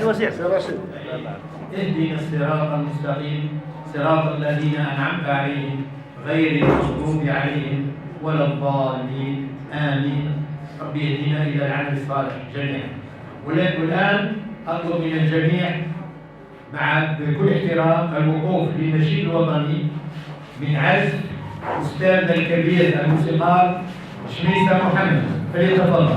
الوزير اهدنا الصراط المستقيم صراط الذين أنعمت عليهم غير المغضوب عليهم ولا الضالين آمين. ربي يهدينا إلى العمل الصالح جميعا. والآن أطلب من الجميع بكل احترام الوقوف للنشيد الوطني من عزف أستاذنا الكبير الموسيقار شميسة محمد، فليتفضل.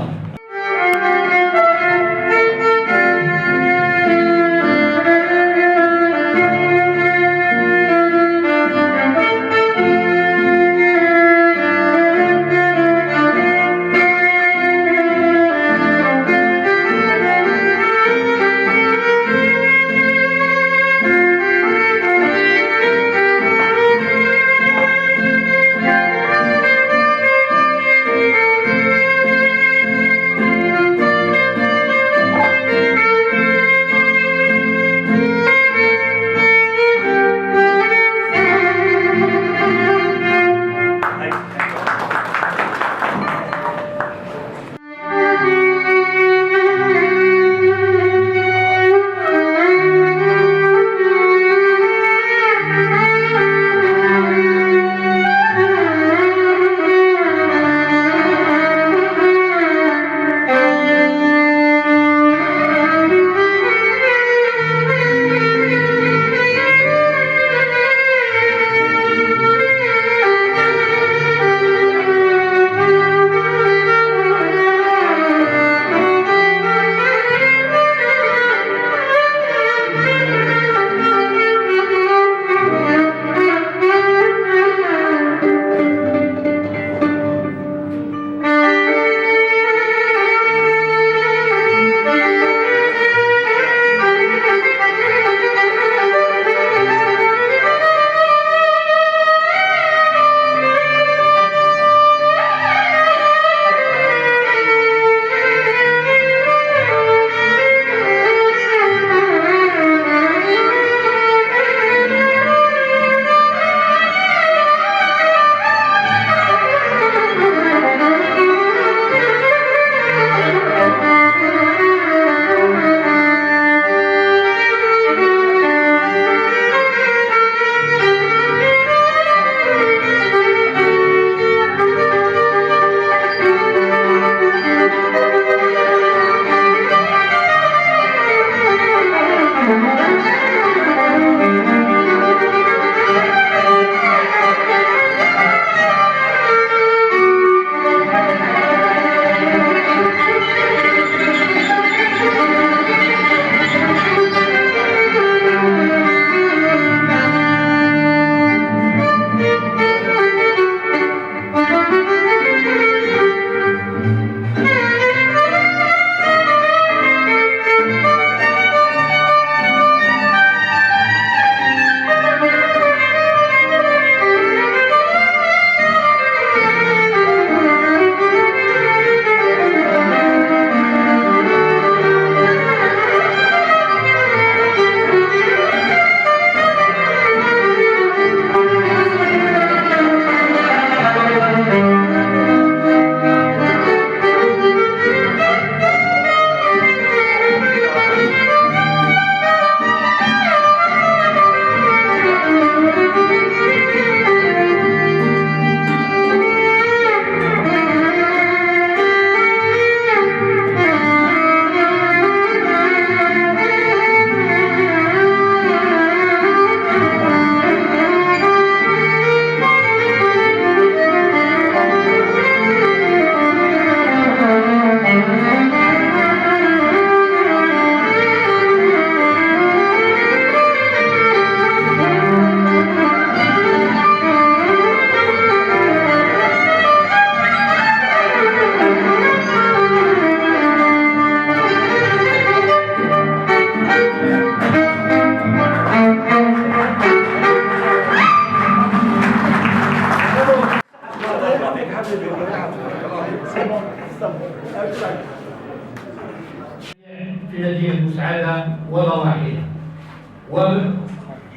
في هذه المساعدة وضواحيها.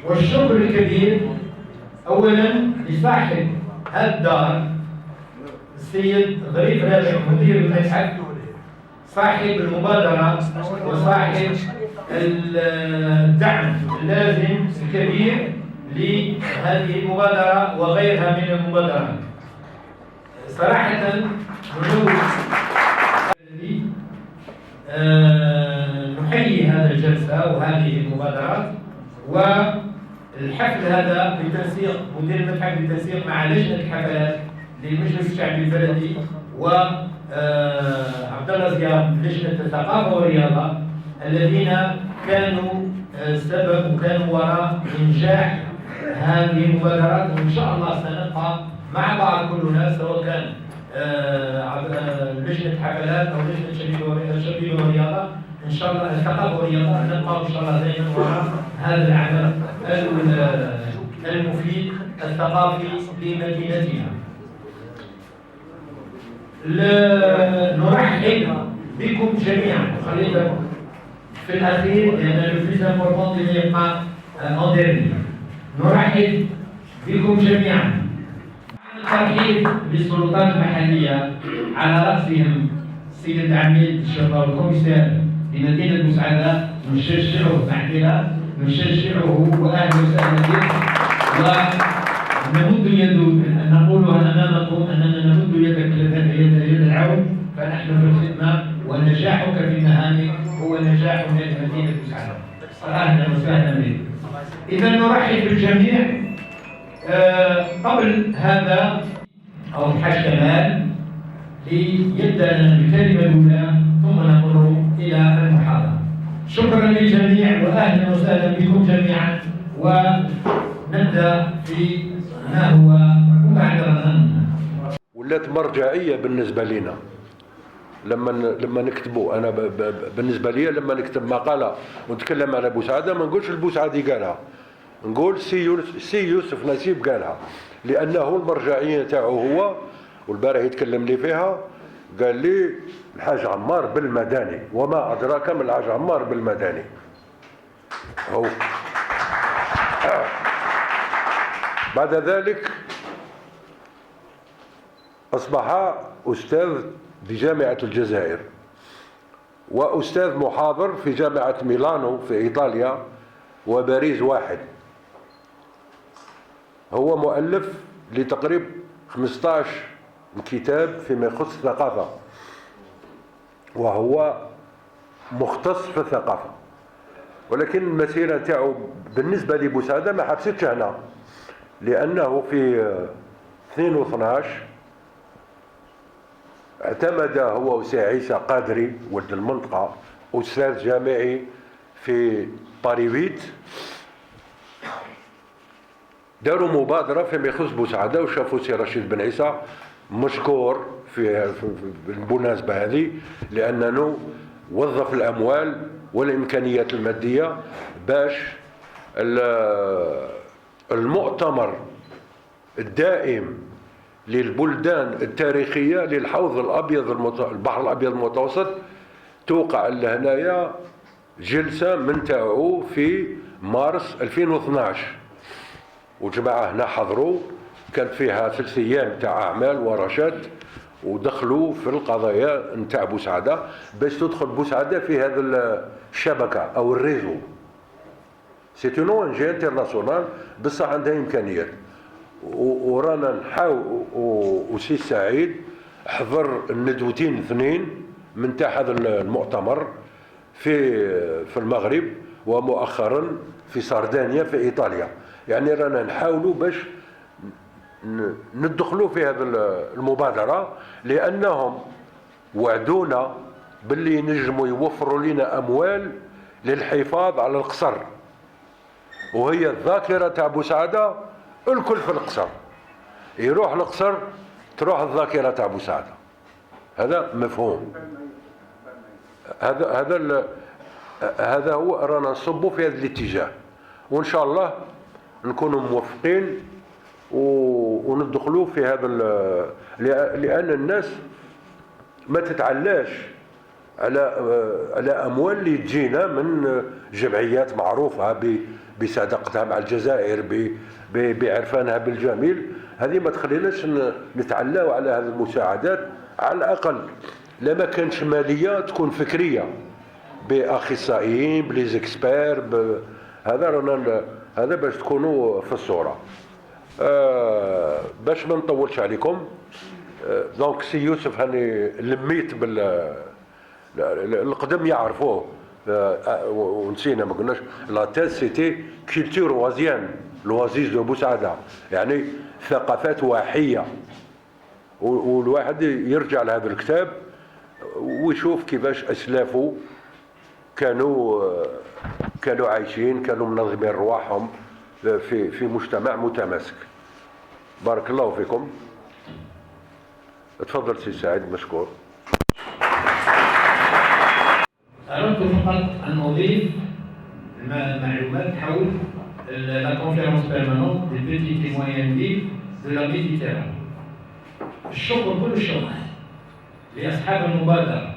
والشكر الكبير أولا لصاحب هذه الدار السيد ظريف رابح مدير المتحف، صاحب المبادرة وصاحب الدعم اللازم الكبير لهذه المبادرة وغيرها من المبادرات. صراحة نحيي هذا الجلسة وهذه المبادرات والحفل هذا بالتنسيق مدير المتحف بالتنسيق مع لجنة الحفلات للمجلس الشعبي البلدي عبد الله زياد لجنة الثقافة والرياضة الذين كانوا سبب وكانوا وراء إنجاح هذه المبادرات، وإن شاء الله سنبقى مع بعض كلنا سواء كان لجنة حفلات أو لجنة شبيبة والرياضة إن شاء الله الثقافة والرياضة نبقى إن شاء الله دائما وراء هذا العمل المفيد الثقافي لمدينتنا. نرحب بكم جميعا خلينا في الأخير لأن الفيزا فورمون يبقى أندرني. نرحب بكم جميعا. الترحيب بالسلطات المحلية على رأسهم السيد العميد الشرطة والكوميسار لمدينة مسعدة نشجعه معنا نشجعه وأهلا وسهلا به ونمد يد نقولها أمامكم أننا نمد يد العون فنحن في الخدمة ونجاحك في مهامك هو نجاح مدينة مسعدة. أهلا وسهلا بك. إذا نرحب بالجميع. قبل هذا أو الحاج كمال ليبدأ لنا بالكلمة الأولى ثم نمر إلى المحاضرة. شكرا للجميع وأهلا وسهلا بكم جميعا ونبدأ في ما هو مبادرة ولات مرجعية بالنسبة لنا. لما نكتبوا أنا بالنسبة لي لما نكتب مقالة ونتكلم على بوسعادة ما نقولش البوسعادي قالها، نقول سي يوسف نسيب قالها، لأنه المرجعية تاعو هو. والبارح يتكلم لي فيها قال لي الحاج عمار بالمداني وما أدراك ما الحاج عمار بالمداني. هو بعد ذلك أصبح أستاذ بجامعة الجزائر وأستاذ محاضر في جامعة ميلانو في إيطاليا وباريس واحد. هو مؤلف لتقريب 15 كتاب فيما يخص الثقافة وهو مختص في الثقافة، ولكن المسيرة تاعو بالنسبة لبوسعادة ما حبستش هنا، لأنه في 2012 اعتمد هو وسي قادري ولد المنطقة أستاذ جامعي في باريفيت، داروا مبادرة فيما يخص بوسعادة وشافوا سي رشيد بن عيسى مشكور في المناسبة هذه، لأنه وظف الأموال والإمكانيات المادية باش المؤتمر الدائم للبلدان التاريخية للحوض الأبيض البحر الأبيض المتوسط توقع لهنايا جلسة من تاعو في مارس 2012 وجماعة هنا حضروا، كانت فيها 3 أيام تاع أعمال ورشات ودخلوا في القضايا نتاع بوسعادة باش تدخل بوسعادة في هذا الشبكة أو الريزو. سيت اون اون جي انترناسيونال بصح عندها إمكانيات. ورانا نحاول وسي سعيد حضر الندوتين 2 من تاع هذا المؤتمر في المغرب ومؤخرا في سردانيا في إيطاليا. يعني رانا نحاولوا باش ندخلوا في هذه المبادرة، لأنهم وعدونا باللي ينجموا يوفروا لنا أموال للحفاظ على القصر، وهي الذاكرة تاع بوسعادة الكل في القصر، يروح القصر تروح الذاكرة تاع بوسعادة. هذا مفهوم. هذا هو رانا نصبوا في هذا الاتجاه، وإن شاء الله نكونوا موفقين وندخلوا في هذا لأن الناس ما تتعلاش على أموال اللي تجينا من جمعيات معروفة بصداقتها مع الجزائر بعرفانها بالجميل. هذه ما تخليناش نتعلاو على هذه المساعدات. على الأقل لا ما كانش ماليه تكون فكريه باخصائيين بليزيكسبير هذا رانا هذا باش تكونوا في الصوره. باش ما نطولش عليكم، دونك سي يوسف هاني لميت القدم يعرفوه. ونسينا ما قلناش لا تيز سيتي كولتور وازيان الوازيز دو بوسعاده، يعني ثقافات واحيه. والواحد يرجع لهذا الكتاب ويشوف كيفاش اسلافه كانوا عايشين، كانوا منظمين رواحهم في مجتمع متماسك. بارك الله فيكم. تفضل سي سعيد، مشكور. أردت فقط أن أضيف معلومات حول la conférence permanente des petites et moyennes villes de la Méditerranée. الشكر كل الشكر لأصحاب المبادرة،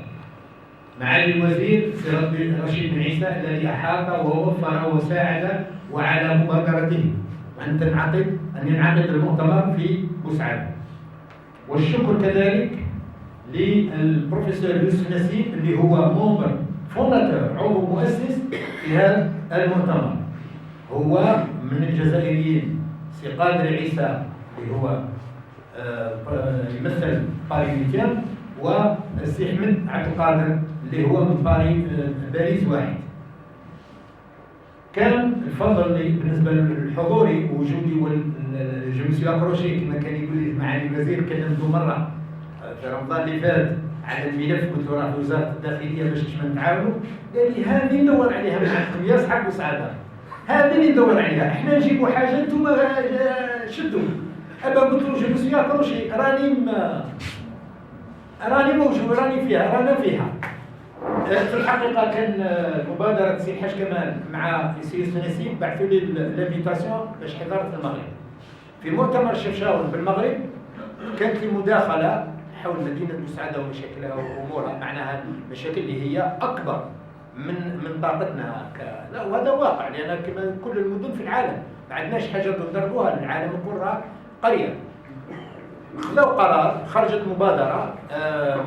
معالي الوزير رشيد بن عيسى الذي أحاط ووفر وساعد وعلى مبادرته أن ينعقد المؤتمر في بوسعادة. والشكر كذلك للبروفيسور يوسف نسيب اللي هو ممبر فونداتور عضو مؤسس في هذا المؤتمر. هو من الجزائريين سي قادر عيسى اللي هو يمثل باري ميتيان، والسي احمد عبد القادر اللي هو من باريس واحد. كان الفضل لي بالنسبه لحضوري ووجودي جو مسيو اكروشي كما كان يقول لي معالي الوزير. كلمته مره في رمضان اللي فات على الملف، قلت له راه في وزاره الداخليه باش نتعاونوا. قال لي هذه ندور عليها معكم يا صحاب بوسعاده، هذه اللي ندور عليها، احنا نجيبوا حاجه انتم شدوا. ابا قلت له جو مسيو اكروشي راني موجود، راني فيها، رانا فيها. في الحقيقه كان مبادره سي الحاج كمال مع سي يوسف نسيب بعثوا لي الانفيتاسيون باش حضرت المغرب في مؤتمر شفشاون بالمغرب. كانت لي مداخله حول مدينه بوسعاده ومشاكلها وامورها، معناها المشاكل اللي هي اكبر من طاقتنا لا، وهذا واقع، لان كما كل المدن في العالم ما عندناش حاجه ندربوها، العالم كله قريه. خذوا قرار، خرجت مبادرة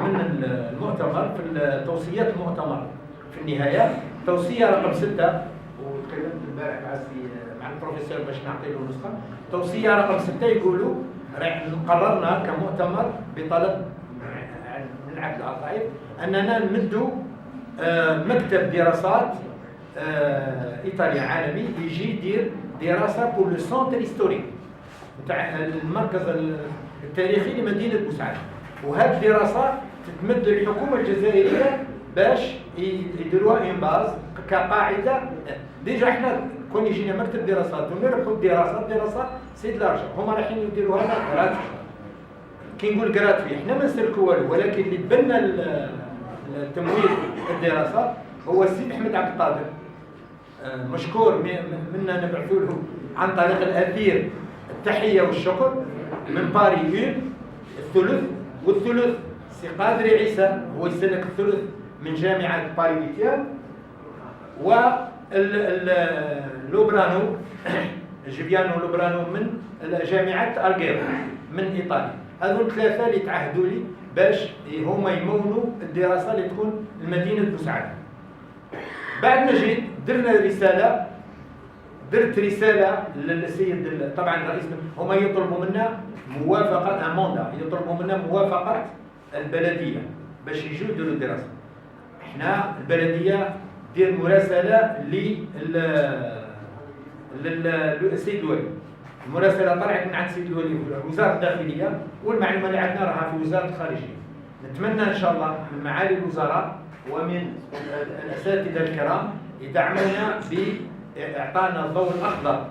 من المؤتمر في توصيات المؤتمر في النهاية، توصية رقم 6، وتكلمت امبارح مع البروفيسور باش نعطي له نسخة. توصية رقم 6 يقولوا قررنا كمؤتمر بطلب من عبد العطايف أننا نمدوا مكتب دراسات إيطالي عالمي يجي يدير دراسة بور لو سونتر هيستوريك تاع المركز التاريخي لمدينة بوسعادة. وهذه الدراسة تتمد للحكومة الجزائرية باش يديروها اون باز كقاعدة. ديجا احنا كون يجينا مكتب دراسات ونربحوا الدراسات سي دلارجا، هما رايحين يديروها لنا غراتوي. كي نقول غراتوي احنا ما نسلكوا والو، ولكن اللي تبنى التمويل الدراسات هو السيد احمد عبد القادر، مشكور منا نبعثوا له عن طريق الاثير التحية والشكر من باري الثلث، والثلث سي قادر عيسى هو يسلك الثلث من جامعة باري ميتيان، لوبرانو جيبيانو لوبرانو من جامعة ألغيرو من إيطاليا. هذول ثلاثة اللي تعهدوا لي باش هما يمولوا الدراسة اللي تكون لمدينة بوسعادة. بعد ما جيت درت رسالة للسيد طبعا الرئيس، هما يطلبوا منا موافقة أموندا، يطلبوا منا موافقة البلدية باش يجوا يديروا الدراسة. احنا البلدية دير مراسلة للسيد الوالي، المراسلة طلعت من عند السيد الوالي في وزارة الداخلية، والمعلومة اللي عندنا راها في وزارة الخارجية. نتمنى إن شاء الله من معالي الوزراء ومن الأساتذة الكرام يدعمونا بإعطانا الضوء الأخضر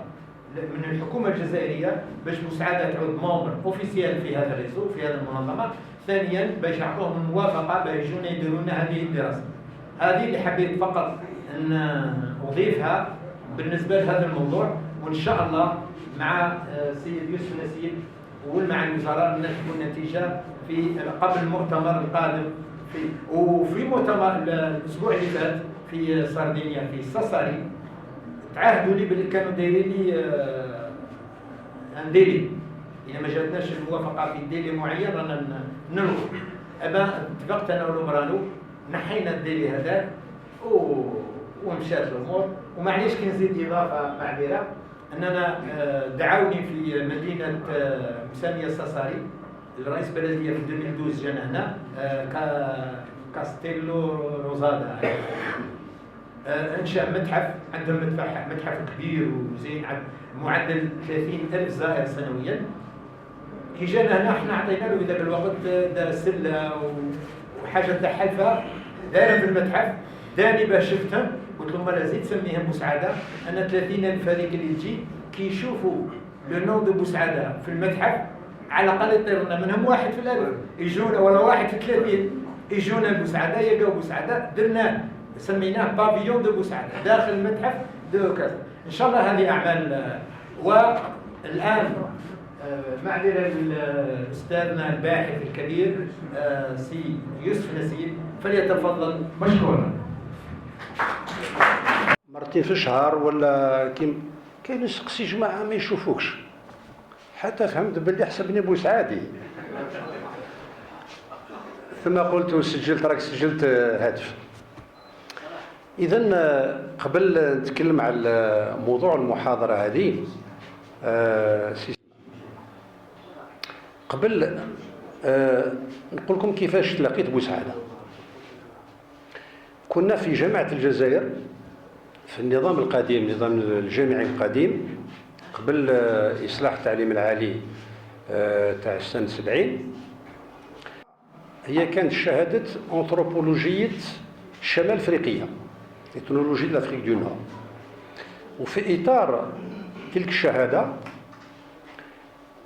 من الحكومة الجزائرية باش بوسعادة تعود ممبر اوفيسيال في هذا الريزو في هذه المنظمة. ثانيا باش يعطوهم الموافقة باش يجونا يديروا لنا هذه الدراسة. هذه اللي حبيت فقط أن أضيفها بالنسبة لهذا الموضوع، وإن شاء الله مع سيد يوسف نسيب ومع الوزراء نكون نتيجة في قبل المؤتمر القادم. وفي مؤتمر الأسبوع اللي فات في سردينيا في ساساري تعهدوا لي باللي كانوا دايرين لي ان ديلي، اذا ما جاتناش الموافقه في ديلي معين رانا نلغوا. أما اتفقت أنا ولومرانو، نحينا الديلي هذاك ومشات الأمور. ومعليش كي نزيد إضافة معبرة، أننا دعوني في مدينة مسامية الساساري، الرئيس بلدية في 2012 جانا هنا كاستيلو روزادا. انشا متحف، عندهم متحف كبير وزين، معدل 30,000 زائر سنويا. كي جانا هنا احنا عطينا له في ذاك الوقت دار سله وحاجه تاع حلفه دايره في المتحف. داني باش شفتهم قلت لهم مالا زيد سميهم بوسعاده. انا 30,000 هذيك اللي تجي كي يشوفوا لو نون دو بوسعاده في المتحف على الاقل يطير لنا منهم واحد في الالف يجونا، ولا واحد في 30 يجونا بوسعاده، يلقاو بوسعاده. درناه سميناه بافيون دو بوسعاده داخل المتحف دو كذا. ان شاء الله هذه اعمال. والان معذره لاستاذنا الباحث الكبير سي يوسف نسيب، فليتفضل مشكورا. مرتين في الشهر ولا كاين سقسي جماعه ما يشوفوكش، حتى فهمت باللي حسبني بوسعادي. ثم قلت سجلت، راك سجلت هاتف. اذا قبل نتكلم على موضوع المحاضره هذه، قبل نقول لكم كيفاش تلاقيت بوسعاده. كنا في جامعه الجزائر في النظام القديم، النظام الجامعي القديم، قبل إصلاح التعليم العالي تاع سنة 70. هي كانت شهادة أنثروبولوجية الشمال أفريقية، إثنولوجي لأفريك دو نور. وفي إطار تلك الشهادة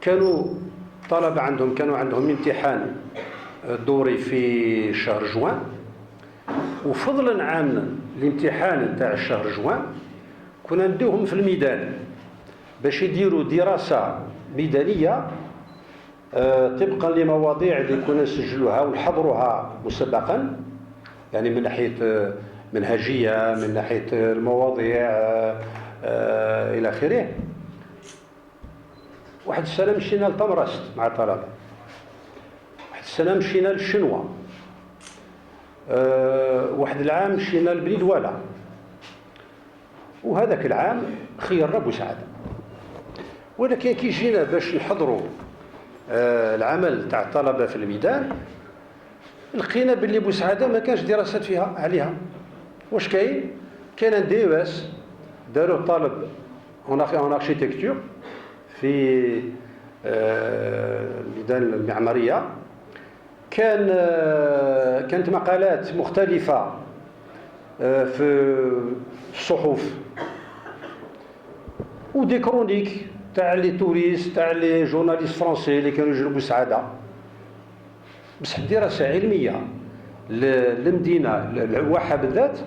كانوا طلبة كانوا عندهم امتحان دوري في شهر جوان، وفضلا عن الامتحان تاع الشهر جوان كنا نديوهم في الميدان باش يديروا دراسة ميدانية طبقا لمواضيع اللي كنا نسجلوها ونحضروها مسبقا، يعني من ناحية منهجية، من ناحية المواضيع إلى آخره. واحد السنة مشينا لطمرست مع الطلبة، واحد السنة مشينا للشنوى، واحد العام مشينا لبني دوالا، وهذاك العام خيرنا بوسعاده. ولكن كي جينا باش نحضروا العمل تاع الطلبه في الميدان، لقينا باللي بوسعاده ما كانش دراسات فيها عليها. واش كاين؟ كان ان دي اس داروه طالب اون اركيتكتور في الميدان المعماريه، كانت مقالات مختلفة في الصحف، ودي كرونيك تاع لي توريست، تاع لي جورناليست فرونسي اللي كانوا يجوا بوسعاده. بصح دراسة علمية للمدينة الواحة بالذات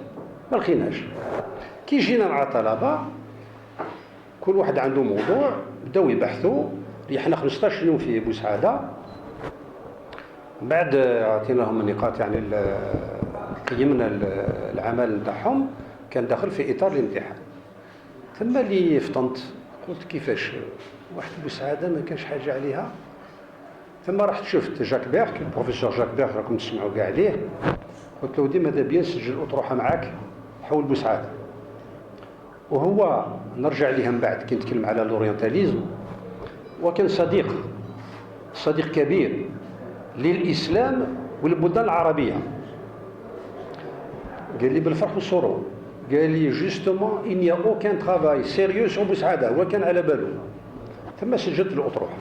ما لقيناش. كي جينا مع الطلبة كل واحد عنده موضوع، بداو يبحثوا. ريحنا 15 يوم في بوسعاده، بعد عطيناهم النقاط، يعني قيمنا العمل نتاعهم كان داخل في اطار الامتحان. ثم اللي فطنت قلت كيفاش واحد بوسعاده ما كانش حاجه عليها. ثم رحت شفت جاك بيرك، البروفيسور جاك بيرك، راكم تسمعوا كاع عليه. قلت له ديما ماذا بيا نسجل اطروحه معاك حول بوسعاده. وهو نرجع ليه من بعد كي نتكلم على الاورينتاليزم، وكان صديق كبير للإسلام والبلدان العربية. قال لي بالفرح والسرور، قال لي جوستومون il n'y a aucun travail sérieux sur بوسعاده، هو كان على باله. ثم سجلت الأطروحة.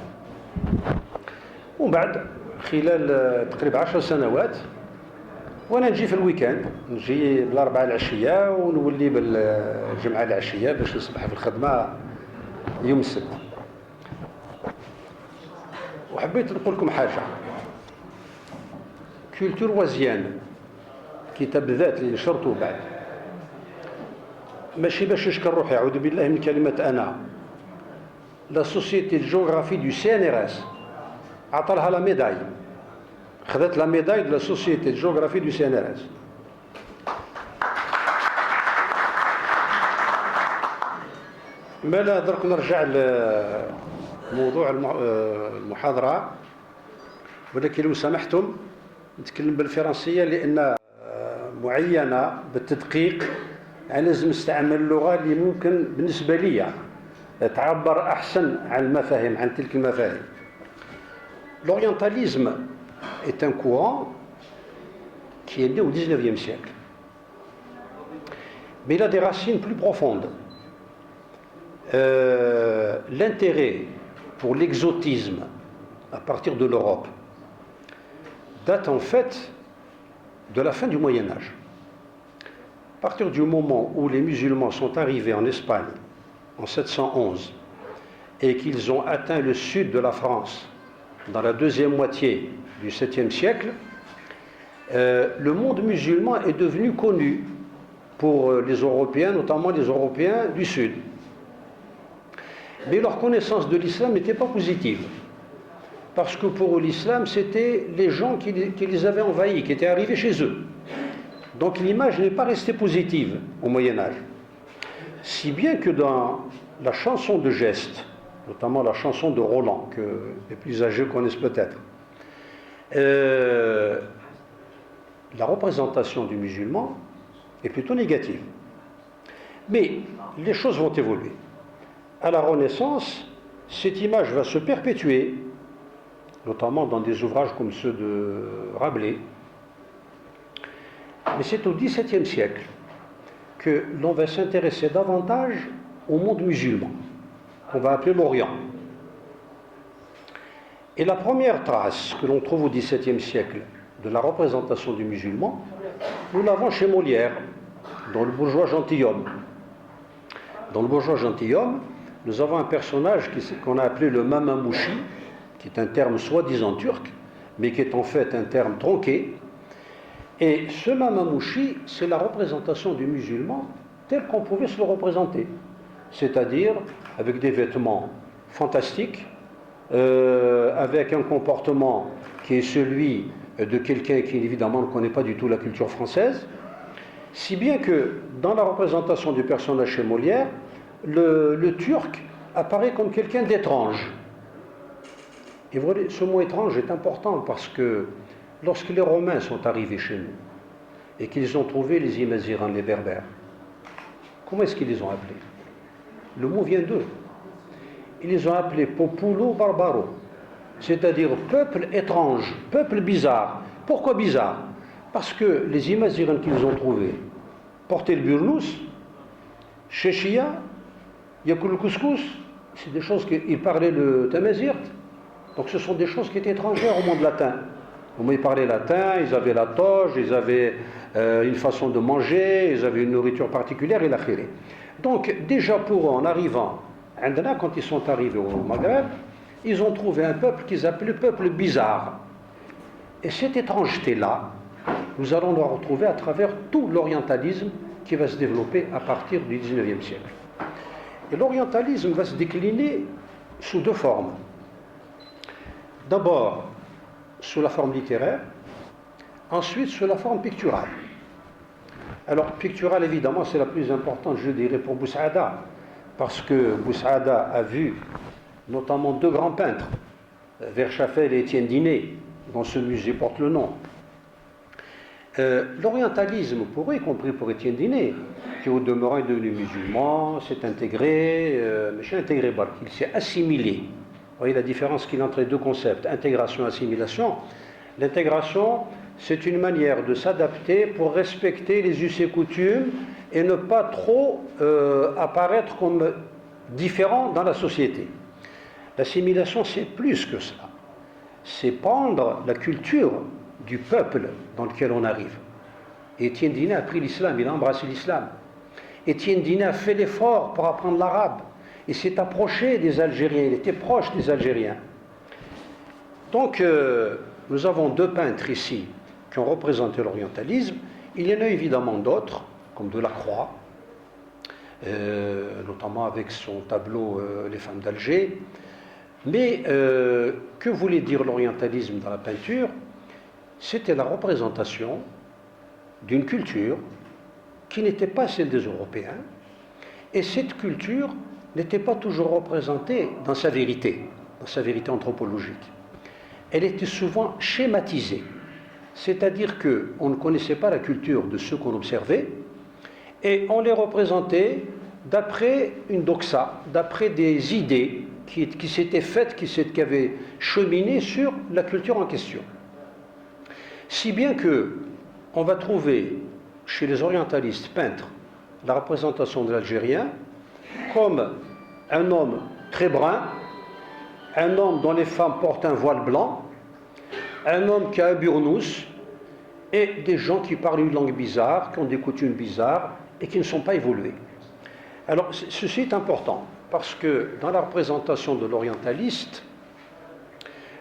ومن بعد خلال تقريبا 10 سنوات وانا نجي في الويكاند، نجي بالاربعاء العشيه ونولي بالجمعه العشيه باش نصبح في الخدمه يوم السبت. وحبيت نقول لكم حاجه، كولتور وازيان كتاب ذات اللي نشرته بعد، ماشي باش نشكر روحي، اعوذ بالله من كلمه انا، لا سوسيتي جيوغرافي دو سي ان ار اس عطالها لا ميداي، خذت لا ميداي دو لا سوسيتي جيوغرافي دو سي ان ار اس. مالا درك نرجع لموضوع المحاضره، ولكن لو سمحتم نتكلم بالفرنسيه لان معينه بالتدقيق انا لازم نستعمل اللغه اللي ممكن بالنسبه لي تعبر احسن عن المفاهيم عن تلك المفاهيم. L'orientalisme est un courant qui est né au XIXe siècle. Mais il a des racines plus profondes. L'intérêt pour l'exotisme à partir de l'Europe date en fait de la fin du Moyen Âge. À partir du moment où les musulmans sont arrivés en Espagne en 711 et qu'ils ont atteint le sud de la France dans la deuxième moitié du 7e siècle, le monde musulman est devenu connu pour les Européens, notamment les Européens du Sud. Mais leur connaissance de l'islam n'était pas positive. Parce que pour eux, l'islam, c'était les gens qui les avaient envahis, qui étaient arrivés chez eux. Donc l'image n'est pas restée positive au Moyen-Âge. Si bien que dans la chanson de geste, notamment la chanson de Roland, que les plus âgés connaissent peut-être, la représentation du musulman est plutôt négative. Mais les choses vont évoluer. À la Renaissance, cette image va se perpétuer, notamment dans des ouvrages comme ceux de Rabelais. Mais c'est au XVIIe siècle que l'on va s'intéresser davantage au monde musulman, qu'on va appeler l'Orient. Et la première trace que l'on trouve au XVIIe siècle de la représentation du musulman, nous l'avons chez Molière, dans Le bourgeois gentilhomme. Dans Le bourgeois gentilhomme, nous avons un personnage qu'on a appelé le Mamamouchi, qui est un terme soi-disant turc, mais qui est en fait un terme tronqué. Et ce Mamamouchi, c'est la représentation du musulman tel qu'on pouvait se le représenter, c'est-à-dire avec des vêtements fantastiques, avec un comportement qui est celui de quelqu'un qui évidemment ne connaît pas du tout la culture française, si bien que dans la représentation du personnage chez Molière, le Turc apparaît comme quelqu'un d'étrange. Et voilà, ce mot étrange est important parce que lorsque les Romains sont arrivés chez nous et qu'ils ont trouvé les Imazirans, les Berbères, comment est-ce qu'ils les ont appelés? Le mot vient d'eux. Ils les ont appelés Populo Barbaro, c'est-à-dire peuple étrange, peuple bizarre. Pourquoi bizarre? Parce que les Imazirans qu'ils ont trouvés portaient le burnous, Chéchia, Yakul le couscous, c'est des choses qu'ils parlaient le tamazirt. Donc ce sont des choses qui étaient étrangères au monde latin. Ils parlaient latin, ils avaient la toge, ils avaient une façon de manger, ils avaient une nourriture particulière et l'akhiré. Donc déjà pour eux, en arrivant, quand ils sont arrivés au Maghreb, ils ont trouvé un peuple qu'ils appelaient le peuple bizarre. Et cette étrangeté-là, nous allons la retrouver à travers tout l'orientalisme qui va se développer à partir du XIXe siècle. Et l'orientalisme va se décliner sous deux formes. D'abord, sous la forme littéraire, ensuite sous la forme picturale. Alors, picturale, évidemment, c'est la plus importante, je dirais, pour Boussaada, parce que Boussaada a vu notamment deux grands peintres, Verschaffel et Étienne Dinet, dont ce musée porte le nom. L'orientalisme, pour eux, y compris pour Étienne Dinet, qui au demeurant est devenu musulman, s'est intégré, il s'est assimilé. Vous voyez la différence qu'il y a entre les deux concepts, intégration et assimilation. L'intégration, c'est une manière de s'adapter pour respecter les us et coutumes et ne pas trop apparaître comme différent dans la société. L'assimilation, c'est plus que ça. C'est prendre la culture du peuple dans lequel on arrive. Étienne Dinet a pris l'islam, il a embrassé l'islam. Étienne Dinet a fait l'effort pour apprendre l'arabe. Il s'est approché des Algériens, il était proche des Algériens. Donc, nous avons deux peintres ici qui ont représenté l'orientalisme. Il y en a évidemment d'autres, comme Delacroix, notamment avec son tableau Les femmes d'Alger. Mais que voulait dire l'orientalisme dans la peinture? C'était la représentation d'une culture qui n'était pas celle des Européens, et cette culture n'était pas toujours représentée dans sa vérité anthropologique. Elle était souvent schématisée. C'est-à-dire qu'on ne connaissait pas la culture de ceux qu'on observait, et on les représentait d'après une doxa, d'après des idées qui s'étaient faites, qui avaient cheminé sur la culture en question. Si bien que on va trouver chez les orientalistes peintres la représentation de l'Algérien comme un homme très brun, un homme dont les femmes portent un voile blanc, un homme qui a un burnous, et des gens qui parlent une langue bizarre, qui ont des coutumes bizarres et qui ne sont pas évolués. Alors ceci est important parce que dans la représentation de l'orientaliste,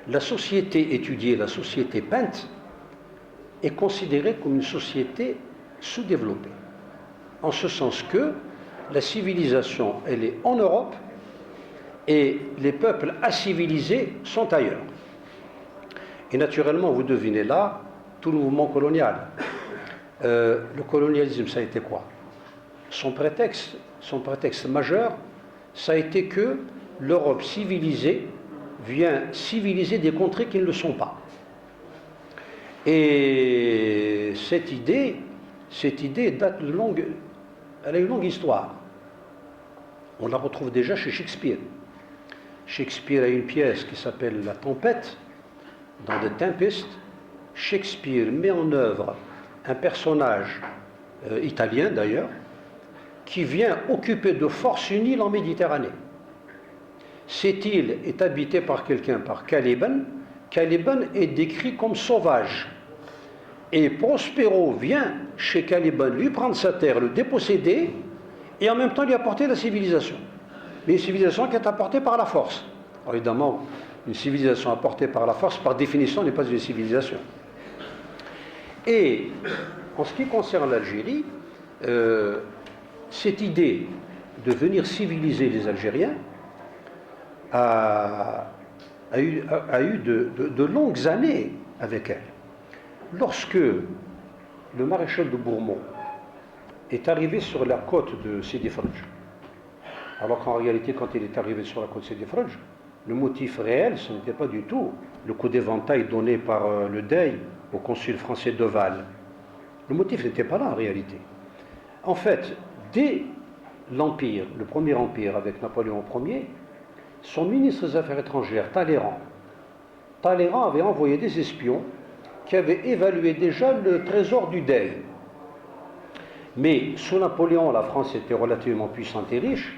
la société étudiée, la société peinte, est considérée comme une société sous-développée. En ce sens que la civilisation, elle est en Europe et les peuples acivilisés sont ailleurs. Et naturellement, vous devinez là, tout le mouvement colonial. Le colonialisme, ça a été quoi? Son prétexte majeur, ça a été que l'Europe civilisée vient civiliser des contrées qui ne le sont pas. Et cette idée date elle a une longue histoire. On la retrouve déjà chez Shakespeare. Shakespeare a une pièce qui s'appelle La Tempête, dans The Tempest. Shakespeare met en œuvre un personnage italien d'ailleurs, qui vient occuper de force une île en Méditerranée. Cette île est habitée par quelqu'un, par Caliban. Caliban est décrit comme sauvage. Et Prospero vient chez Caliban lui prendre sa terre, le déposséder, et en même temps lui apporter la civilisation. Mais une civilisation qui est apportée par la force. Alors évidemment, une civilisation apportée par la force, par définition, n'est pas une civilisation. Et en ce qui concerne l'Algérie, cette idée de venir civiliser les Algériens a eu de longues années avec elle. Lorsque le maréchal de Bourmont est arrivé sur la côte de Sidi Fredj, alors qu'en réalité, quand il est arrivé sur la côte de Sidi Fredj, le motif réel, ce n'était pas du tout le coup d'éventail donné par le Dey au consul français de Val. Le motif n'était pas là en réalité. En fait, dès l'Empire, le premier empire avec Napoléon Ier, son ministre des Affaires étrangères, Talleyrand avait envoyé des espions qui avaient évalué déjà le trésor du Dey. Mais sous Napoléon, la France était relativement puissante et riche,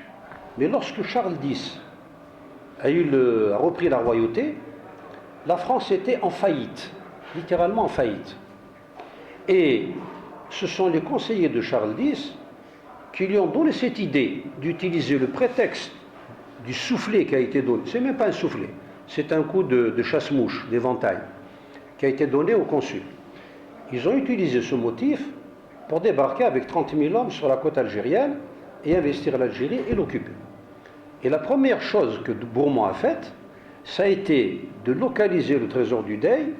mais lorsque Charles X a repris la royauté, la France était en faillite, littéralement en faillite. Et ce sont les conseillers de Charles X qui lui ont donné cette idée d'utiliser le prétexte du soufflet qui a été donné. C'est même pas un soufflet, c'est un coup de chasse-mouche, d'éventail, qui a été donné au consul. Ils ont utilisé ce motif pour débarquer avec 30 000 hommes sur la côte algérienne et investir l'Algérie et l'occuper. Et la première chose que Bourmont a faite, ça a été de localiser le trésor du Dey,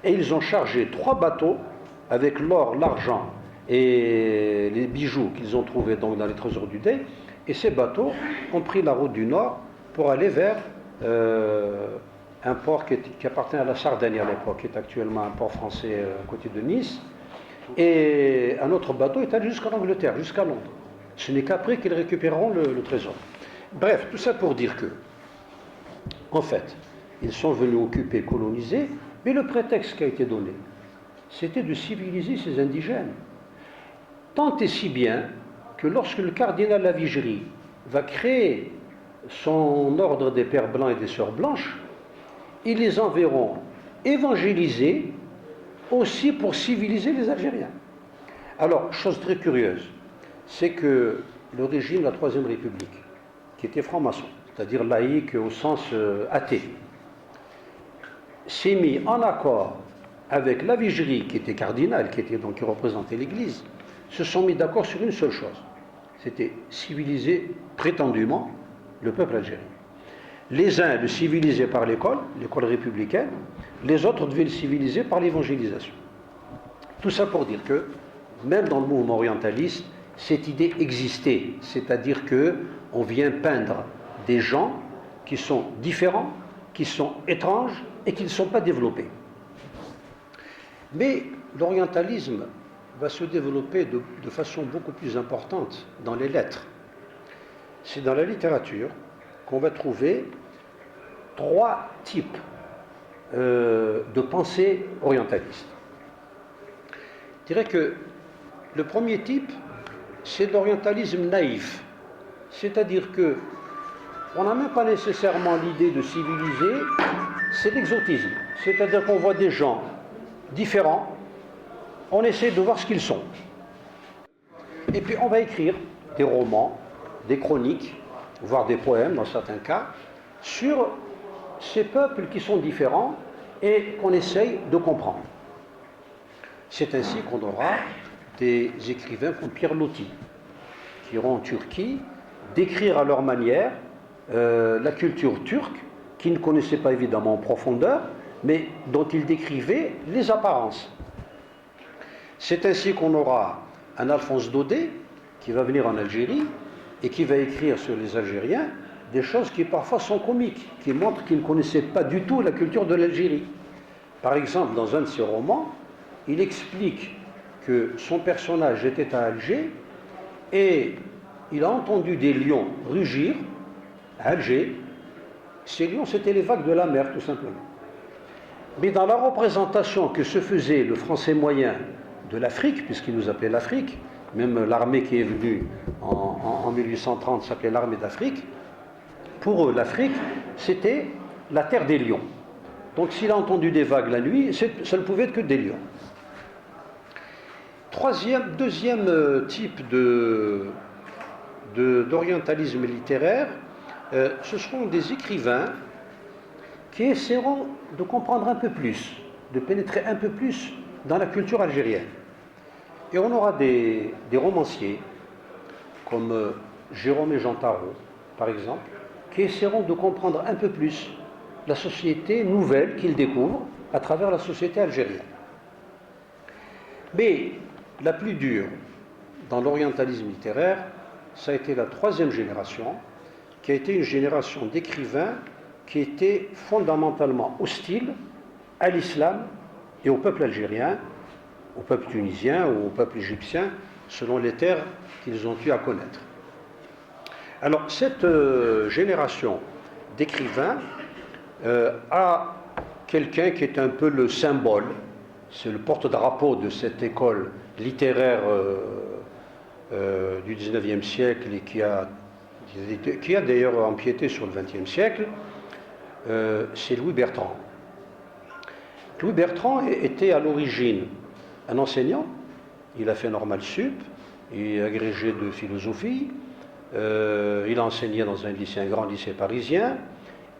et ils ont chargé 3 bateaux avec l'or, l'argent et les bijoux qu'ils ont trouvés donc dans les trésors du Dey, et ces bateaux ont pris la route du nord pour aller vers un port qui appartient à la Sardaigne à l'époque, qui est actuellement un port français à côté de Nice, et un autre bateau est allé jusqu'en Angleterre, jusqu'à Londres. Ce n'est qu'après qu'ils récupéreront le trésor. Bref, tout ça pour dire que, en fait, ils sont venus occuper, coloniser, mais le prétexte qui a été donné, c'était de civiliser ces indigènes. Tant et si bien que lorsque le cardinal Lavigerie va créer son ordre des Pères Blancs et des Sœurs Blanches, ils les enverront évangéliser aussi pour civiliser les Algériens. Alors, chose très curieuse, c'est que le régime de la Troisième République, qui était franc-maçon, c'est-à-dire laïque au sens athée, s'est mis en accord avec Lavigerie, qui était cardinal, qui représentait l'Église, se sont mis d'accord sur une seule chose. C'était civiliser prétendument le peuple algérien. Les uns le civilisaient par l'école républicaine, les autres devaient le civiliser par l'évangélisation. Tout ça pour dire que, même dans le mouvement orientaliste, cette idée existait, c'est-à-dire qu'on vient peindre des gens qui sont différents, qui sont étranges et qui ne sont pas développés. Mais l'orientalisme va se développer de façon beaucoup plus importante dans les lettres. C'est dans la littérature qu'on va trouver 3 types de pensée orientaliste. Je dirais que le premier type, c'est l'orientalisme naïf. C'est-à-dire que on n'a même pas nécessairement l'idée de civiliser, c'est l'exotisme. C'est-à-dire qu'on voit des gens différents, on essaie de voir ce qu'ils sont. Et puis on va écrire des romans, des chroniques, voire des poèmes dans certains cas, sur ces peuples qui sont différents et qu'on essaye de comprendre. C'est ainsi qu'on aura des écrivains comme Pierre Loti, qui iront en Turquie décrire à leur manière la culture turque, qu'ils ne connaissaient pas évidemment en profondeur, mais dont ils décrivaient les apparences. C'est ainsi qu'on aura un Alphonse Daudet, qui va venir en Algérie, et qui va écrire sur les Algériens des choses qui parfois sont comiques, qui montrent qu'il ne connaissait pas du tout la culture de l'Algérie. Par exemple, dans un de ses romans, il explique que son personnage était à Alger et il a entendu des lions rugir à Alger. Ces lions, c'était les vagues de la mer, tout simplement. Mais dans la représentation que se faisait le français moyen de l'Afrique, puisqu'il nous appelait l'Afrique, même l'armée qui est venue en 1830 s'appelait l'armée d'Afrique, pour eux, l'Afrique, c'était la terre des lions. Donc s'il a entendu des vagues la nuit, ça ne pouvait être que des lions. Deuxième type d'orientalisme littéraire, ce seront des écrivains qui essaieront de comprendre un peu plus, de pénétrer un peu plus dans la culture algérienne. Et on aura des romanciers comme Jérôme et Jean Tarot, par exemple, qui essaieront de comprendre un peu plus la société nouvelle qu'ils découvrent à travers la société algérienne. Mais la plus dure dans l'orientalisme littéraire, ça a été la 3e génération, qui a été une génération d'écrivains qui étaient fondamentalement hostiles à l'islam et au peuple algérien, au peuple tunisien ou au peuple égyptien, selon les terres qu'ils ont eu à connaître. Alors, cette génération d'écrivains a quelqu'un qui est un peu le symbole, c'est le porte-drapeau de cette école littéraire du XIXe siècle et qui a d'ailleurs empiété sur le XXe siècle, c'est Louis Bertrand. Louis Bertrand était à l'origine un enseignant, il a fait Normal Sup, il est agrégé de philosophie, il a enseigné dans un grand lycée parisien,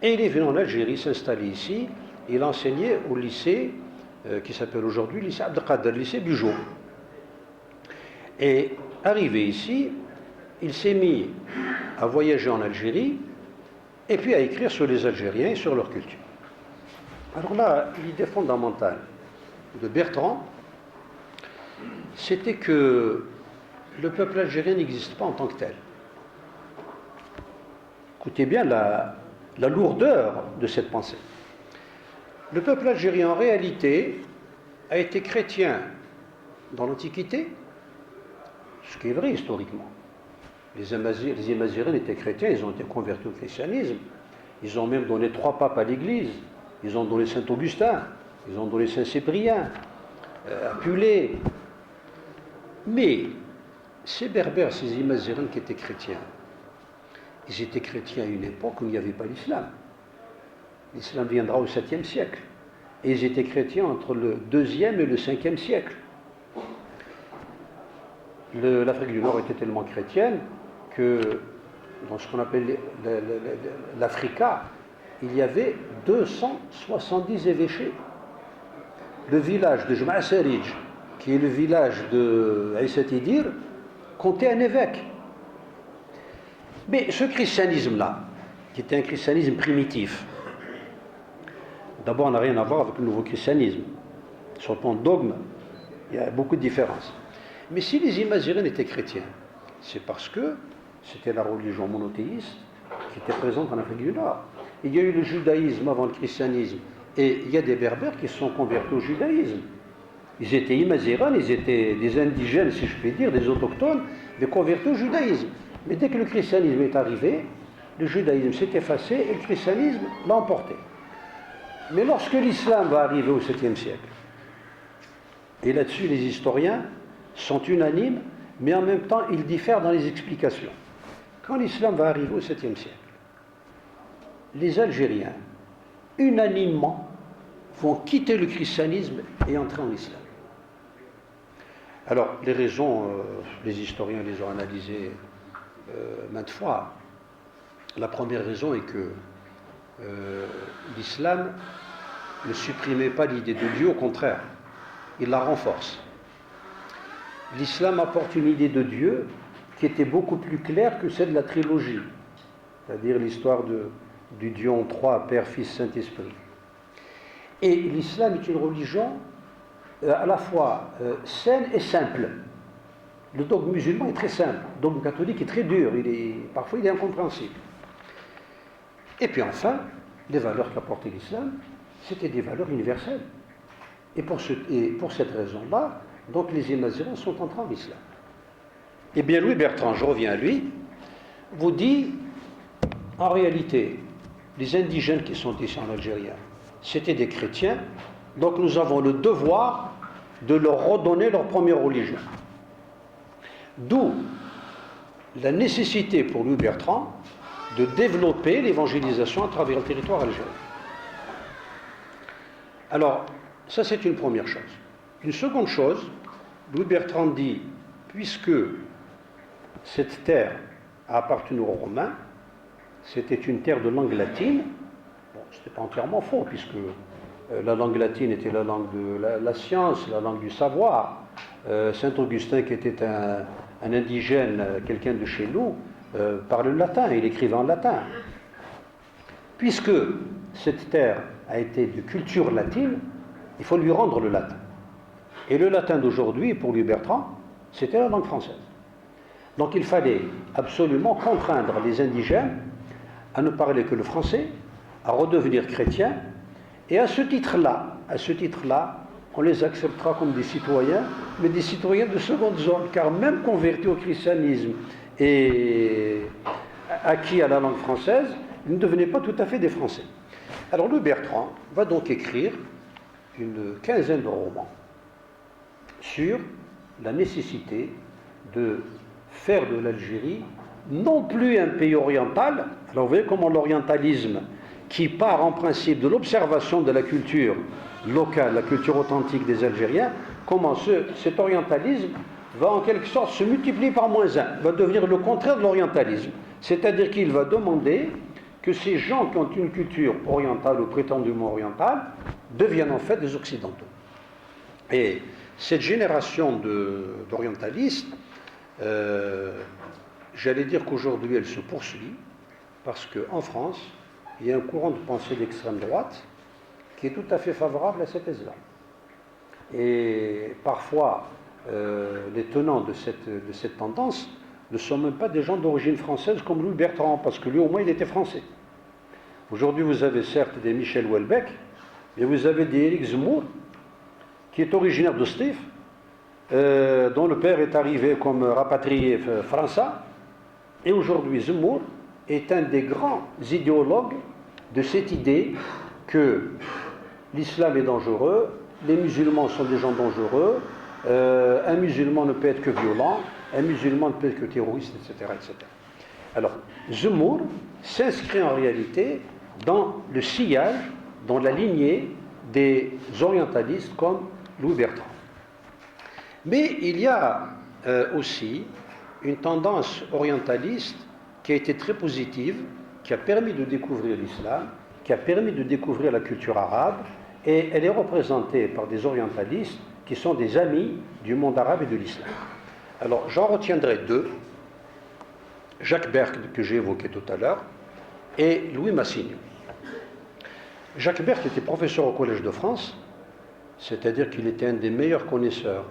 et il est venu en Algérie s'installer ici, il a enseigné au lycée qui s'appelle aujourd'hui lycée Abdelkader, lycée Bugeaud. Et arrivé ici, il s'est mis à voyager en Algérie et puis à écrire sur les Algériens et sur leur culture. Alors là, l'idée fondamentale de Bertrand, c'était que le peuple algérien n'existe pas en tant que tel. Écoutez bien la lourdeur de cette pensée. Le peuple algérien, en réalité, a été chrétien dans l'Antiquité, ce qui est vrai historiquement. Les Imazighénes étaient chrétiens, ils ont été convertis au christianisme. Ils ont même donné 3 papes à l'Église. Ils ont donné Saint-Augustin, ils ont donné Saint-Cyprien, Apulée. Mais ces Berbères, ces Imazighénes qui étaient chrétiens, ils étaient chrétiens à une époque où il n'y avait pas l'islam. L'islam viendra au 7e siècle. Et ils étaient chrétiens entre le 2e et le 5e siècle. L'Afrique du Nord était tellement chrétienne que dans ce qu'on appelle l'Africa, il y avait 270 évêchés. Le village de Jma' Sarij, qui est le village de Aïssa Tidir, comptait un évêque. Mais ce christianisme-là, qui était un christianisme primitif, d'abord, on n'a rien à voir avec le nouveau christianisme. Sur le plan de dogme, il y a beaucoup de différences. Mais si les Imazighénes étaient chrétiens, c'est parce que c'était la religion monothéiste qui était présente en Afrique du Nord. Il y a eu le judaïsme avant le christianisme, et il y a des Berbères qui se sont convertis au judaïsme. Ils étaient imazighanes, ils étaient des indigènes, si je puis dire, des autochtones, mais convertis au judaïsme. Mais dès que le christianisme est arrivé, le judaïsme s'est effacé et le christianisme l'a emporté. Mais lorsque l'islam va arriver au 7e siècle, et là-dessus les historiens sont unanimes, mais en même temps ils diffèrent dans les explications. Quand l'islam va arriver au 7e siècle, les Algériens, unanimement, vont quitter le christianisme et entrer en islam. Alors, les raisons, les historiens les ont analysées maintes fois. La première raison est que l'islam ne supprimait pas l'idée de Dieu, au contraire, il la renforce. L'islam apporte une idée de Dieu qui était beaucoup plus claire que celle de la trilogie, c'est-à-dire l'histoire du Dieu en trois, Père, Fils, Saint-Esprit. Et l'islam est une religion à la fois saine et simple. Le dogme musulman est très simple, le dogme catholique est très dur, parfois il est incompréhensible. Et puis enfin, les valeurs qu'apportait l'islam, c'était des valeurs universelles. Et pour cette raison-là, donc les Imazighéens sont entrés en islam. Eh bien, Louis Bertrand, je reviens à lui, vous dit, en réalité, les indigènes qui sont ici en Algérie, c'était des chrétiens, donc nous avons le devoir de leur redonner leur première religion. D'où la nécessité pour Louis Bertrand de développer l'évangélisation à travers le territoire algérien. Alors, ça c'est une première chose. Une seconde chose, Louis Bertrand dit, puisque cette terre a appartenu aux Romains, c'était une terre de langue latine. Bon, ce n'était pas entièrement faux, puisque la langue latine était la langue de la science, la langue du savoir. Saint-Augustin, qui était un indigène, quelqu'un de chez nous, parle le latin, il écrivait en latin. Puisque cette terre a été de culture latine, il faut lui rendre le latin. Et le latin d'aujourd'hui, pour Louis Bertrand, c'était la langue française. Donc il fallait absolument contraindre les indigènes à ne parler que le français, à redevenir chrétiens, et à ce titre-là, on les acceptera comme des citoyens, mais des citoyens de seconde zone, car même convertis au christianisme et acquis à la langue française, ils ne devenaient pas tout à fait des Français. Alors Louis Bertrand va donc écrire une quinzaine de romans sur la nécessité de faire de l'Algérie non plus un pays oriental. Alors vous voyez comment l'orientalisme, qui part en principe de l'observation de la culture locale, la culture authentique des Algériens, comment cet orientalisme va en quelque sorte se multiplier par -1, va devenir le contraire de l'orientalisme. C'est-à-dire qu'il va demander que ces gens qui ont une culture orientale ou prétendument orientale deviennent en fait des occidentaux. Et cette génération d'orientalistes, j'allais dire qu'aujourd'hui elle se poursuit, parce qu'en France, il y a un courant de pensée d'extrême droite qui est tout à fait favorable à cette thèse-là. Et parfois, les tenants de cette tendance ne sont même pas des gens d'origine française comme Louis Bertrand, parce que lui au moins il était français. Aujourd'hui vous avez certes des Michel Houellebecq, mais vous avez des Éric Zemmour, qui est originaire de Stif, dont le père est arrivé comme rapatrié français, et aujourd'hui Zemmour est un des grands idéologues de cette idée que l'islam est dangereux, les musulmans sont des gens dangereux, un musulman ne peut être que violent, un musulman ne peut être que terroriste, etc., etc. Alors, Zemmour s'inscrit en réalité dans le sillage, dans la lignée des orientalistes comme Louis Bertrand. Mais il y a aussi une tendance orientaliste qui a été très positive, qui a permis de découvrir l'islam, qui a permis de découvrir la culture arabe, et elle est représentée par des orientalistes qui sont des amis du monde arabe et de l'islam. Alors, j'en retiendrai deux, Jacques Berck, que j'ai évoqué tout à l'heure, et Louis Massignon. Jacques Berck était professeur au Collège de France, c'est-à-dire qu'il était un des meilleurs connaisseurs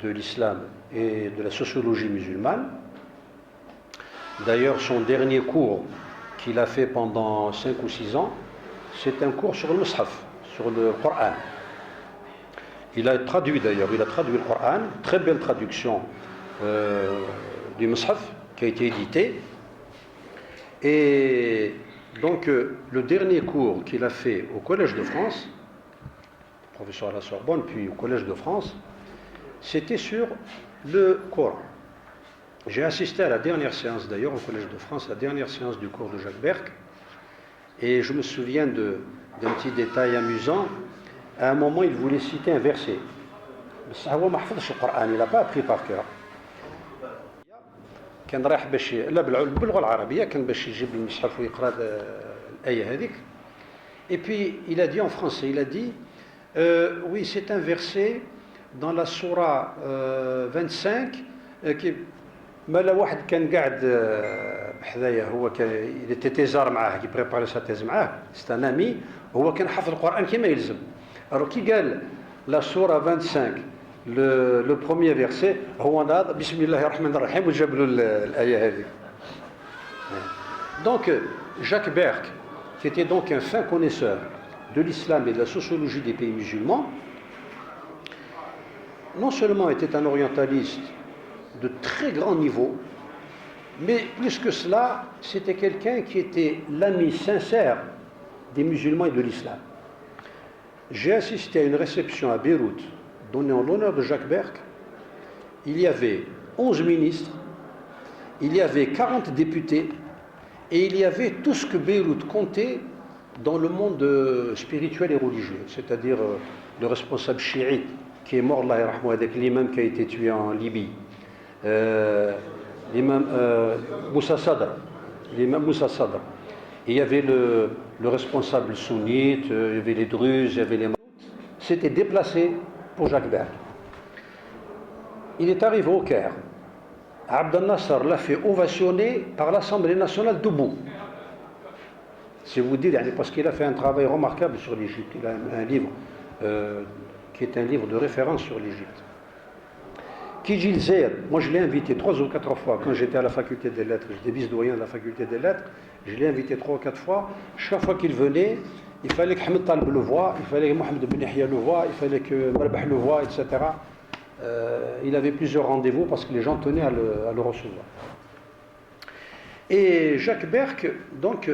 de l'islam et de la sociologie musulmane. D'ailleurs, son dernier cours qu'il a fait pendant 5 ou 6 ans, c'est un cours sur le Mus'haf, sur le Coran. Il a traduit d'ailleurs, il a traduit le Coran, très belle traduction du Mus'haf qui a été édité. Et donc le dernier cours qu'il a fait au Collège de France, professeur à la Sorbonne, puis au Collège de France, c'était sur le Coran. J'ai assisté à la dernière séance d'ailleurs au Collège de France, la dernière séance du cours de Jacques Berck, et je me souviens d'un petit détail amusant. À un moment, il voulait citer un verset. Il n'a pas appris par cœur. كان رايح باش لا باللغه العربيه كان باش يجيب المصحف ويقرا الايه هذيك. Et puis il a dit en français, il a dit oui, c'est un verset dans la sourate 25 qui مالا واحد كان قاعد بحذايا هو il était thésard معاه qui préparait sa thèse معاه, c'est un ami, هو كان حافظ القرآن كما يلزم. Alors qui قال la sourate 25 le premier verset هو ناض بسم الله الرحمن الرحيم وجاب له الآية هذه. Donc Jacques Berck, qui était donc un fin connaisseur de l'islam et de la sociologie des pays musulmans, non seulement était un orientaliste de très grand niveau, mais plus que cela, c'était quelqu'un qui était l'ami sincère des musulmans et de l'islam. J'ai assisté à une réception à Beyrouth, donnée en l'honneur de Jacques Berck. Il y avait 11 ministres, il y avait 40 députés, et il y avait tout ce que Beyrouth comptait dans le monde spirituel et religieux, c'est-à-dire le responsable chiite qui est mort, Allah yarhamou, avec l'imam qui a été tué en Libye, l'imam Moussa Sadr, Et il y avait le responsable sunnite, il y avait les Druzes, il y avait les... C'était déplacé pour Jacques Berck. Il est arrivé au Caire. Abdel Nasser l'a fait ovationner par l'Assemblée nationale debout. C'est vous dire, parce qu'il a fait un travail remarquable sur l'Égypte. Il a un livre qui est un livre de référence sur l'Égypte. Kijil Zeyr, moi je l'ai invité 3 ou 4 fois quand j'étais à la faculté des lettres, j'étais vice-doyen de la faculté des lettres, je l'ai invité 3 ou 4 fois. Chaque fois qu'il venait, il fallait que Ahmed Talib le voie, il fallait que Mohamed Ben Yahya le voie, il fallait que Marbah le voie, etc. Il avait plusieurs rendez-vous parce que les gens tenaient à le recevoir. Et Jacques Berck, donc,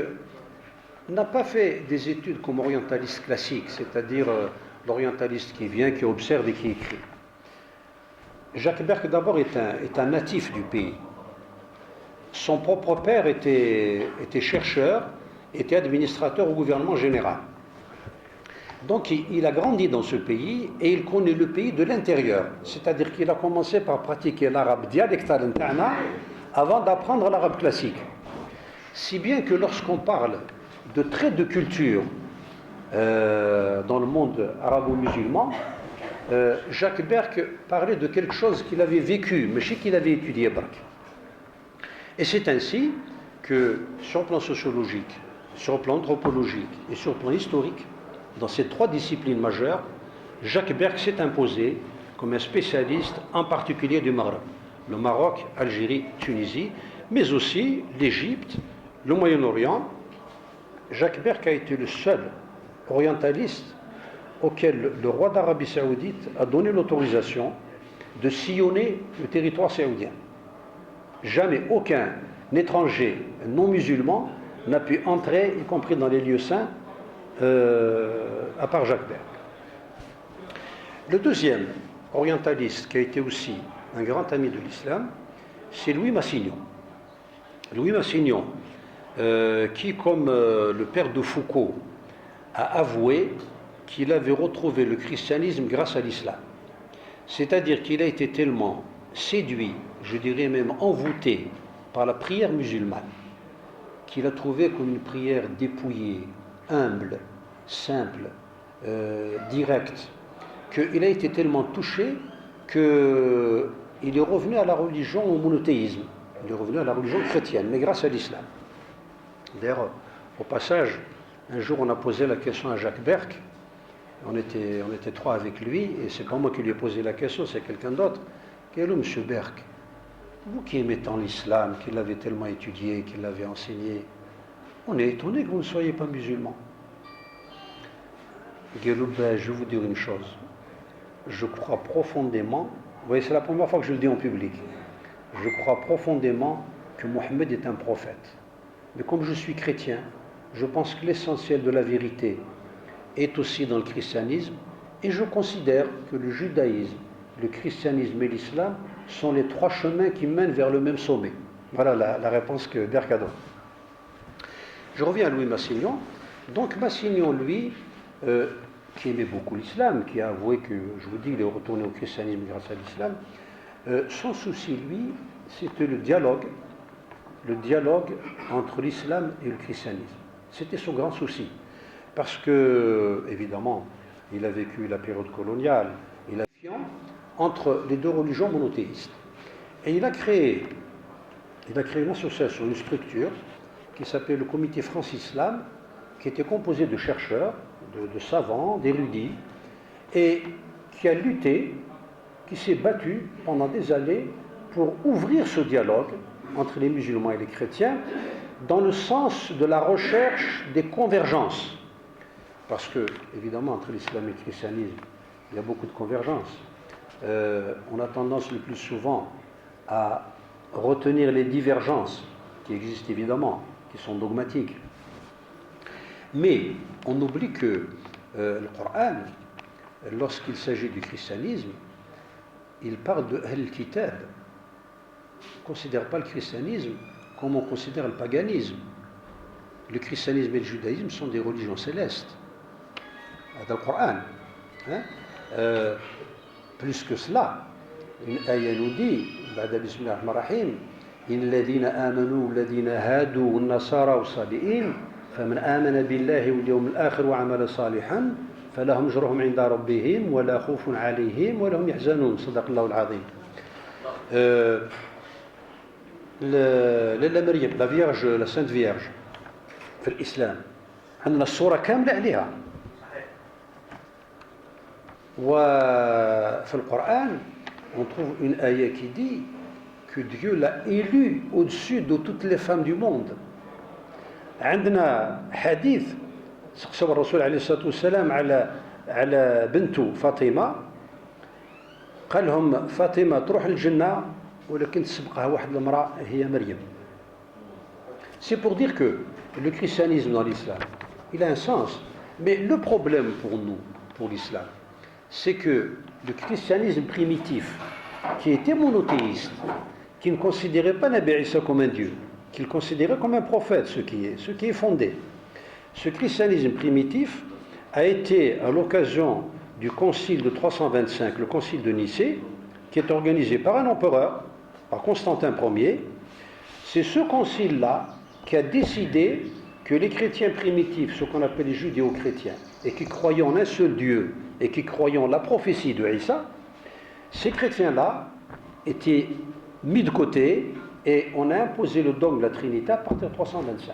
n'a pas fait des études comme orientaliste classique, c'est-à-dire l'orientaliste qui vient, qui observe et qui écrit. Jacques Berck d'abord est un natif du pays. Son propre père était chercheur, était administrateur au gouvernement général. Donc il a grandi dans ce pays et il connaît le pays de l'intérieur. C'est-à-dire qu'il a commencé par pratiquer l'arabe dialectal interna avant d'apprendre l'arabe classique. Si bien que lorsqu'on parle de traits de culture dans le monde arabo-musulman, Jacques Berck parlait de quelque chose qu'il avait vécu, mais qu'il avait étudié. Et c'est ainsi que, sur le plan sociologique, sur le plan anthropologique et sur le plan historique, dans ces 3 disciplines majeures, Jacques Berck s'est imposé comme un spécialiste en particulier du Maghreb. Le Maroc, Algérie, Tunisie, mais aussi l'Égypte, le Moyen-Orient. Jacques Berck a été le seul orientaliste auquel le roi d'Arabie Saoudite a donné l'autorisation de sillonner le territoire saoudien. Jamais aucun étranger non musulman n'a pu entrer, y compris dans les lieux saints, à part Jacques Berck. Le deuxième orientaliste qui a été aussi un grand ami de l'islam, c'est Louis Massignon. Louis Massignon, qui, comme le père de Foucault, a avoué qu'il avait retrouvé le christianisme grâce à l'islam. C'est-à-dire qu'il a été tellement séduit, je dirais même envoûté, par la prière musulmane, qu'il a trouvé comme une prière dépouillée, humble, simple, directe, qu'il a été tellement touché qu'il est revenu à la religion, au monothéisme. Il est revenu à la religion chrétienne, mais grâce à l'islam. D'ailleurs, au passage, un jour on a posé la question à Jacques Berck. On était 3 avec lui, et c'est pas moi qui lui ai posé la question, c'est quelqu'un d'autre. Quel est monsieur Berck? Vous qui aimez tant l'islam, qui l'avez tellement étudié, qui l'avez enseigné, on est étonné que vous ne soyez pas musulman. Je vais vous dire une chose. je crois profondément, vous voyez, c'est la première fois que je le dis en public, je crois profondément que Mohammed est un prophète. Mais comme je suis chrétien, je pense que l'essentiel de la vérité est aussi dans le christianisme, et je considère que le judaïsme, le christianisme et l'islam sont les trois chemins qui mènent vers le même sommet. Voilà la réponse d'Erka donne. Je reviens à Louis Massignon. Donc Massignon, lui, qui aimait beaucoup l'islam, qui a avoué que, je vous dis, il est retourné au christianisme grâce à l'islam, son souci, lui, c'était le dialogue entre l'islam et le christianisme. C'était son grand souci. Parce que, évidemment, il a vécu la période coloniale, il a vécu entre les deux religions monothéistes. Et il a créé une association, une structure, qui s'appelait le Comité France-Islam, qui était composé de chercheurs, de savants, d'érudits, et qui a lutté, qui s'est battu pendant des années pour ouvrir ce dialogue entre les musulmans et les chrétiens dans le sens de la recherche des convergences. Parce que, évidemment, entre l'islam et le christianisme, il y a beaucoup de convergences. On a tendance le plus souvent à retenir les divergences qui existent évidemment, qui sont dogmatiques. Mais on oublie que le Coran, lorsqu'il s'agit du christianisme, il parle de Al-Kitab. On ne considère pas le christianisme comme on considère le paganisme. Le christianisme et le judaïsme sont des religions célestes. Dans le Coran. Plus que cela, une ayah nous dit, Bismillah ar-Rahman ar-Rahim, إن الذين آمنوا والذين هادوا والنصارى والصابئين فمن آمن بالله واليوم الآخر وعمل صالحا فلهم أجرهم عند ربهم ولا خوف عليهم ولا هم يحزنون صدق الله العظيم. لاله مريم لا فيرج لا سانت فيرج في الإسلام عندنا الصورة كاملة عليها. وفي القرآن on trouve une ayah qui dit que Dieu l'a élu au-dessus de toutes les femmes du monde. عندنا حديث سقسوا الرسول عليه الصلاة والسلام على بنته فاطمة قال لهم فاطمة تروح الجنة ولكن تسبقها واحد المرأة هي مريم. C'est pour dire que le christianisme dans l'islam, il a un sens. Mais le problème pour nous, pour l'islam, c'est que le christianisme primitif, qui était monothéiste, qui ne considérait pas Nabi Isa comme un dieu, qui le considérait comme un prophète, ce qui est fondé. Ce christianisme primitif a été à l'occasion du concile de 325, le concile de Nicée, qui est organisé par un empereur, par Constantin Ier. C'est ce concile-là qui a décidé que les chrétiens primitifs, ce qu'on appelle les judéo-chrétiens, et qui croyaient en un seul Dieu, et qui croyaient en la prophétie de Isa, ces chrétiens-là étaient mis de côté et on a imposé le dogme de la Trinité à partir de 325.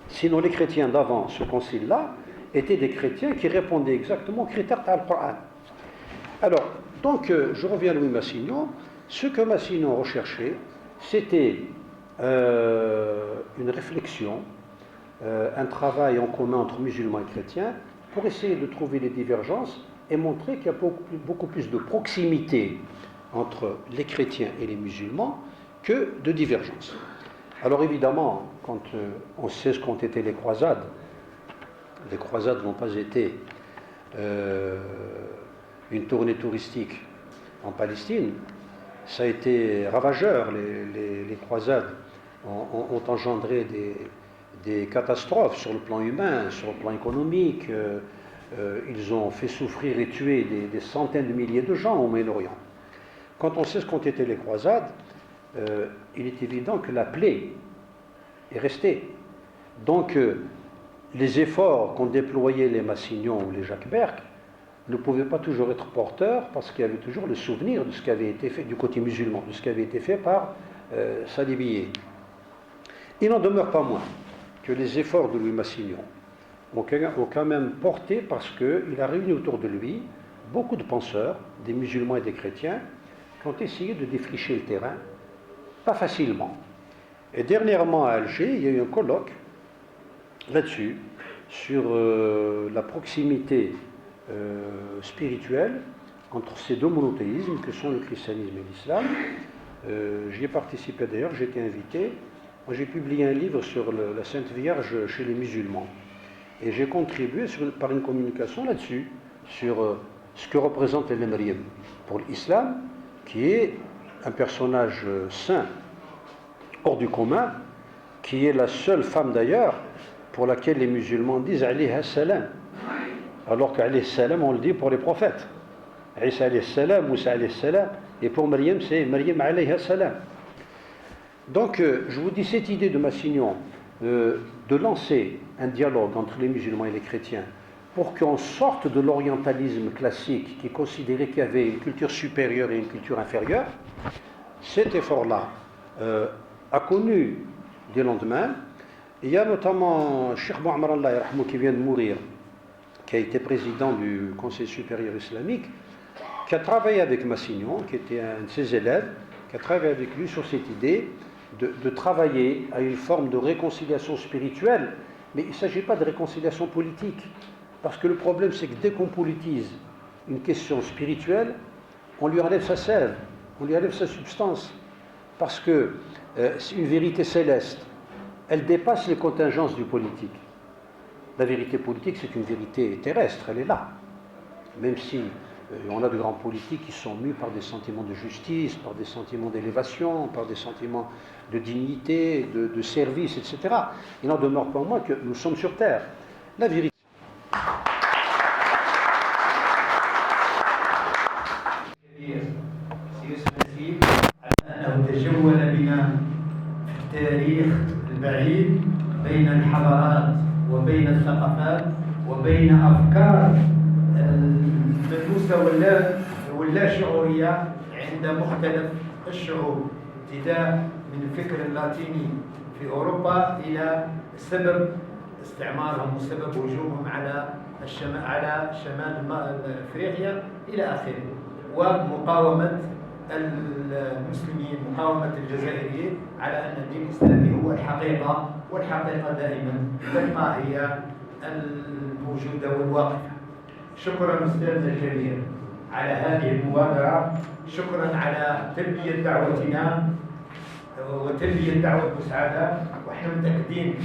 Sinon, les chrétiens d'avant ce concile-là étaient des chrétiens qui répondaient exactement aux critères de Al-Qur'an. Alors, donc, je reviens à Louis Massignon. Ce que Massignon recherchait, c'était une réflexion, un travail en commun entre musulmans et chrétiens pour essayer de trouver les divergences et montrer qu'il y a beaucoup plus de proximité entre les chrétiens et les musulmans que de divergences. Alors évidemment, quand on sait ce qu'ont été les croisades n'ont pas été une tournée touristique en Palestine, ça a été ravageur. Les croisades ont engendré des catastrophes sur le plan humain, sur le plan économique. Ils ont fait souffrir et tuer des centaines de milliers de gens au Moyen-Orient. Quand on sait ce qu'ont été les croisades, il est évident que la plaie est restée. Donc, les efforts qu'ont déployés les Massignons ou les Jacques Berck ne pouvaient pas toujours être porteurs parce qu'il y avait toujours le souvenir de ce qui avait été fait du côté musulman, de ce qui avait été fait par Salibié. Il n'en demeure pas moins que les efforts de Louis Massignon ont quand même porté parce qu'il a réuni autour de lui beaucoup de penseurs, des musulmans et des chrétiens, qui ont essayé de défricher le terrain, pas facilement. Et dernièrement à Alger, il y a eu un colloque là-dessus, sur la proximité spirituelle entre ces deux monothéismes que sont le christianisme et l'islam. J'y ai participé d'ailleurs, j'ai été invité. Moi, j'ai publié un livre sur la Sainte Vierge chez les musulmans. Et j'ai contribué par une communication là-dessus, sur ce que représente Hélène Maryam pour l'islam, qui est un personnage saint, hors du commun, qui est la seule femme d'ailleurs pour laquelle les musulmans disent alayha salam, alors qu'alayhi salam on le dit pour les prophètes. Isa alayhi salam, Moussa alayhi salam, et pour Maryam c'est Maryam alayha salam. Donc je vous dis, cette idée de Massignon de lancer un dialogue entre les musulmans et les chrétiens pour qu'on sorte de l'orientalisme classique qui considérait qu'il y avait une culture supérieure et une culture inférieure, cet effort-là a connu des lendemains. Il y a notamment Cheikh Mouammar Allah yarhamou, qui vient de mourir, qui a été président du Conseil supérieur islamique, qui a travaillé avec Massignon, qui était un de ses élèves, qui a travaillé avec lui sur cette idée de travailler à une forme de réconciliation spirituelle. Mais il ne s'agit pas de réconciliation politique, parce que le problème c'est que dès qu'on politise une question spirituelle, on lui enlève sa sève, on lui enlève sa substance, parce que c'est une vérité céleste, elle dépasse les contingences du politique. La vérité politique, c'est une vérité terrestre, elle est là. Même si on a de grands politiques qui sont mus par des sentiments de justice, par des sentiments d'élévation, par des sentiments de dignité, de service, etc. Il n'en demeure pas moins que nous sommes sur terre. La vérité. التاريخ البعيد بين الحضارات وبين الثقافات وبين أفكار المدروسة واللا شعورية عند مختلف الشعوب، ابتداء من الفكر اللاتيني في أوروبا إلى سبب استعمارهم وسبب هجومهم على شمال أفريقيا إلى آخره، ومقاومة المسلمين، مقاومة الجزائريين على أن الدين الإسلامي هو الحقيقة، والحقيقة دائما تبقى هي الموجودة والواقفة. شكرا أستاذ الكبير على هذه المبادرة، شكرا على تلبية دعوتنا وتلبية دعوة مساعدة، ونحن متأكدين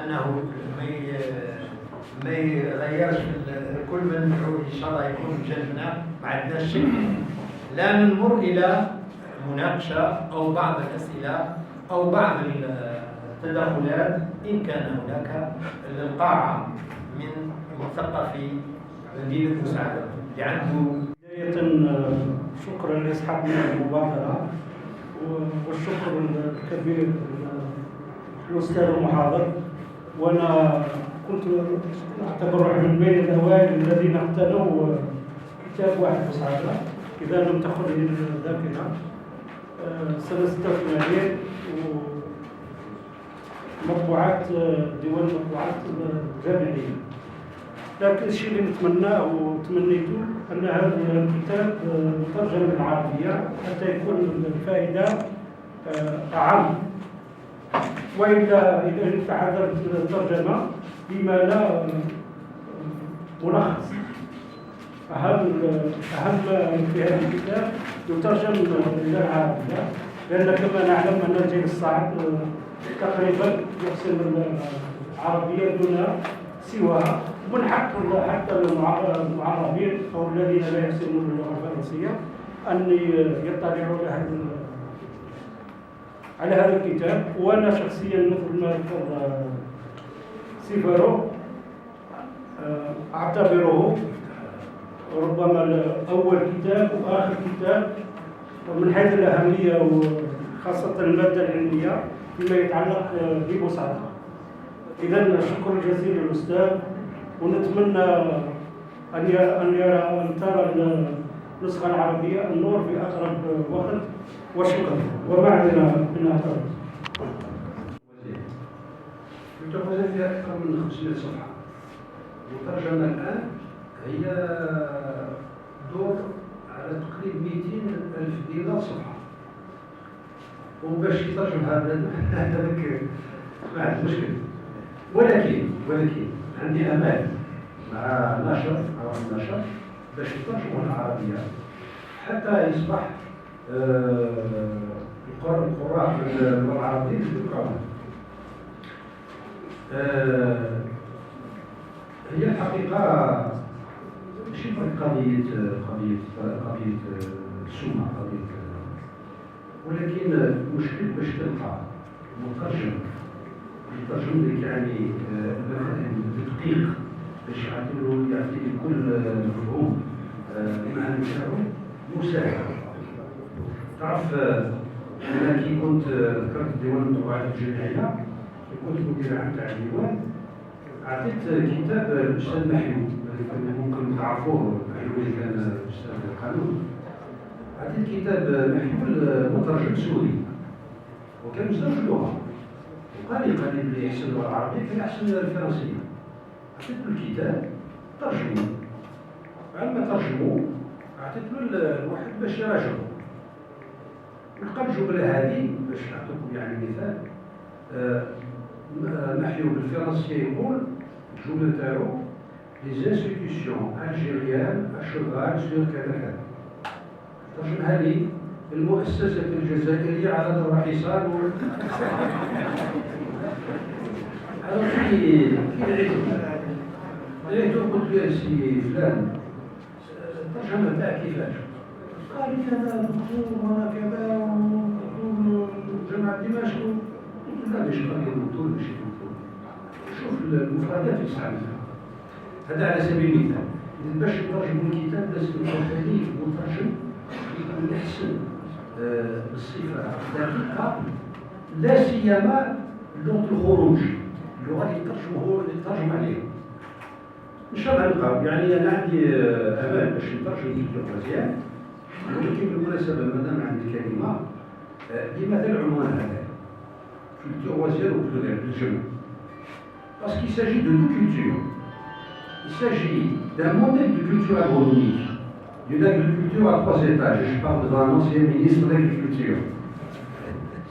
أنه ما يغيرش كل من ندعو إن شاء الله يكون جنبنا، ما عندناش شك. لا نمر إلى مناقشة أو بعض الأسئلة أو بعض التدخلات إن كان هناك القاعة من مثقفي مدينة مساعدة اللي عنده. بداية شكرا لأصحاب المبادرة، والشكر الكبير للأستاذ المحاضر. وأنا كنت أعتبر من بين الأوائل الذين اقتنوا كتاب واحد مساعدة إذا لم تخن الذاكرة سنة 86 ومطبوعات ديوان مطبوعات الجامعية. لكن الشيء اللي نتمناه وتمنيته أن هذا الكتاب يترجم بالعربية حتى يكون الفائدة أعم، وإلا إذا تعذرت الترجمة بما لا ملخص. أهم في هذا الكتاب يترجم إلى العربية، لأن كما نعلم أن الجيل الصاعد تقريبا يحسن العربية دون سواها، ومن حق حتى المعربين أو الذين لا يحسنون اللغة الفرنسية أن يطلعوا على هذا الكتاب. وأنا شخصيا مثل ما ذكر سيفارو أعتبره ربما أول كتاب وآخر كتاب من حيث الأهمية وخاصة المادة العلمية فيما يتعلق بمساعدة. إذا شكر جزيل للأستاذ، ونتمنى أن ترى النسخة العربية النور في أقرب وقت، وشكرا. وما عندنا من اعتراض. متوفر فيها أكثر من 500 صفحة، مترجمة الآن هي دور على تقريبا 200,000 دينار صفحة، وباش يترجم هذا ما عندي مشكل. ولكن عندي أمال مع النشر أو النشر باش يترجموا العربية حتى يصبح القراء من اللغة العربية يقرأون. هي الحقيقة ماشي قضية السمعة، ولكن المشكل باش تلقى مترجم يترجم لك يعني المفاهيم بالتدقيق باش يعطي كل مفهوم المعنى تاعو مساعد. تعرف انا كي كنت ذكرت ديوان الطباعات الجامعية كنت مدير عام تاع الديوان، عطيت كتاب الاستاذ محيو ممكن تعرفوه، محيو اللي كان استاذ القانون. عطيت كتاب محيو مترجم سوري وكان مزدوج اللغة، وقال لي بلي يحسن اللغة العربية كان أحسن من الفرنسية. عطيت له الكتاب ترجمه، بعد ما ترجموه عطيت له الواحد باش يراجعه، ولقى الجملة هذه باش نعطيكم يعني مثال. محيو بالفرنسية يقول الجملة تاعو les institutions algériennes à cheval sur كذا كذا. ترجمها لي المؤسسة الجزائرية على ظهر حصان هذا في لقيته قلت له سي فلان الترجمة تاعك كيفاش؟ قال لي كذا دكتور وانا كذا ودكتور جامعة دمشق. قلت له لا مش راجل دكتور ماشي دكتور، شوف المفردات يستعملها. هذا على سبيل المثال باش نترجم الكتاب لازم التاريخ مترجم يكون يحسن بالصفة الدقيقة، لا سيما لغة الخروج، اللغة اللي يترجم عليها. إن شاء الله نلقاو، يعني أنا عندي أمل باش نترجم كتاب مزيان، ولكن بالمناسبة مادام عندي كلمة لماذا العنوان هذا؟ كولتور وزير وبلوغال بالجمع. Parce qu'il s'agit de deux cultures. Il s'agit d'un modèle de culture agronomique, d'une agriculture à 3 étages. Je parle devant un ancien ministre de l'Agriculture.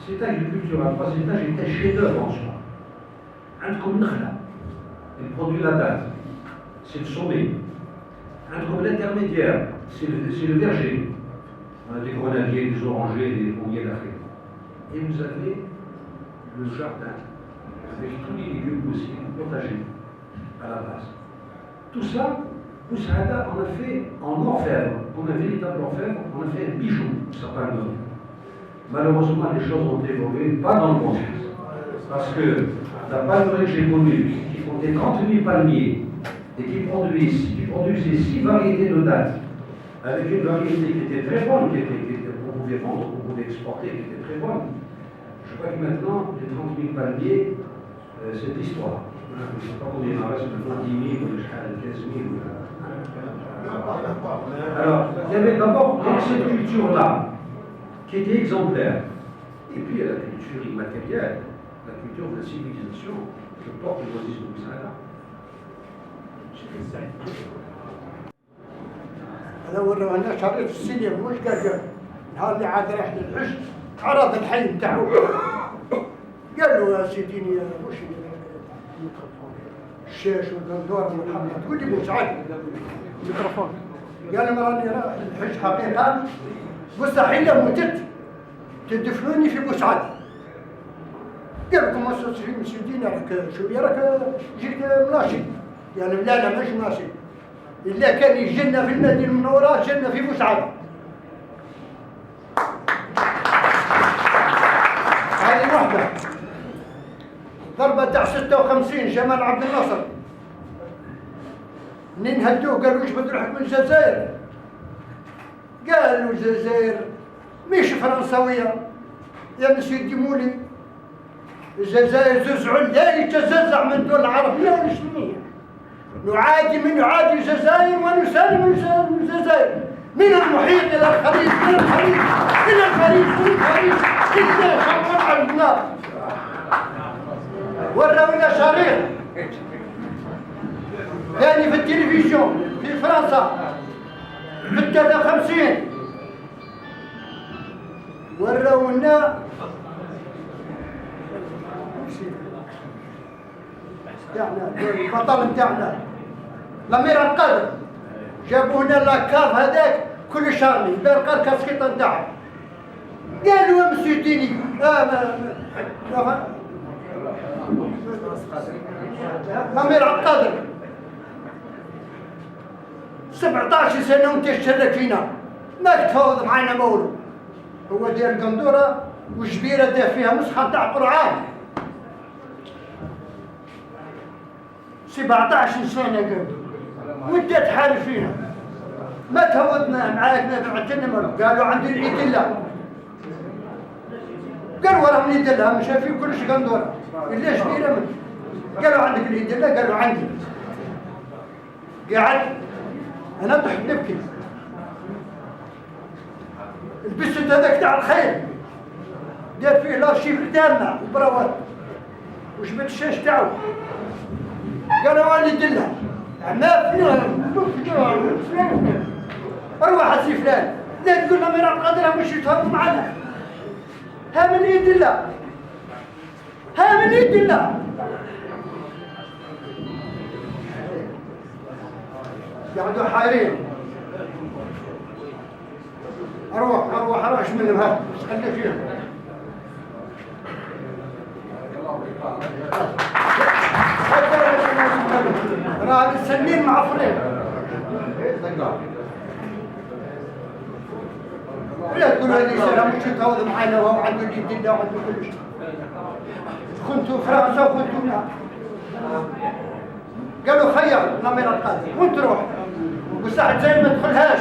Cette agriculture à 3 étages est un chef-d'œuvre en soi. عندكم نخلة، elle produit la date, c'est le sommet. عندكم l'intermédiaire, c'est le verger. On a des grenadiers, des orangers, des pommiers d'Afrique. Et vous avez le jardin, avec tous les légumes possibles, potagers, à la base. Tout ça, Boussada en a fait en orfèvre, comme un véritable orfèvre, on a fait un bijou, ça parle de. Malheureusement, les choses ont évolué, pas dans le bon sens. Parce que la palmerie que j'ai connue, qui comptait 30 000 palmiers, et qui produisait 6 variétés de dattes, avec une variété qui était très bonne, qu'on pouvait vendre, qu'on pouvait exporter, qui était très bonne. Je crois que maintenant, les 30 000 palmiers, c'est de l'histoire. Je ne sais pas combien il en reste maintenant, 10 000 ou 15 000. Alors, il y avait d'abord cette culture-là, qui était exemplaire. Et puis, il y a la culture immatérielle, la culture de la civilisation, que porte le Moses de Boussada. هذا ورونا شريف السينما مش قال نهار اللي عاد راح للحج عرض الحي نتاعو قال له يا سيدي وش الشاش والدندور والحمد تقول لي مساعد الميكروفون قال لهم راني الحج حقيقه مستحيل لو متت تدفنوني في بوسعاد. قال لكم مستشفين مسيدين راك شويه راك جيت مناشد. قال لا لا مش مناشد الا كان يجينا في المدينه المنوره جينا في بوسعاد. هذه واحده. ضربه تاع 56 جمال عبد الناصر منين هدوه قالوا يجبد روحك من الجزائر. قالوا الجزائر مش فرنساويه يا مسيو ديمولي. الجزائر جزء لا يتزعزع من الدول العربيه والاسلاميه. نعادي من يعادي الجزائر ونسالم من الجزائر من المحيط الى الخليج من الخليج الى الخليج من الخليج الا شمال على النار. وراونا شريط ثاني في التلفزيون في فرنسا في 53 وراونا تاعنا البطل نتاعنا الامير القادر جابوا هنا لاكاف هذاك كل شهر بلقى الكاسكيطه نتاعو. قالوا يا مسيو ديني الامير عبد القادر 17 سنه وانت تشرك فينا، ما تفاوض معنا مولو. هو داير قندوره وجبيره داير فيها نسخه تاع قرعان. 17 سنه قالوا وانت تحارب فينا، ما تهودنا معاك ما بعتنا مولو. قالوا عندي الادله، قالوا ورا من الادله مش في كلش قندوره الا جبيره من. قالوا عندك الادله؟ قالوا عندي. قاعد انا طحت نبكي، لبست هذاك تاع الخيل دار فيه الارشيف تاعنا وبراوات وجبت الشاش تاعو. قالوا علي دلها ما فيها اروح اسي فلان لا تقول لهم راه قادرها مش يتهرب معنا. ها من يد الله، ها من يد الله. قعدوا حايرين. اروح ايش منهم هذا خلي فيهم. راه السنين معفرين. لا تقول هذه سنه مش يتهاوض معنا وهو عنده اليد وعنده كل شيء. كنتوا فرنسا وكنتوا هنا. قالوا خير الامير القادر وانت روح وساعة زي ما تدخلهاش.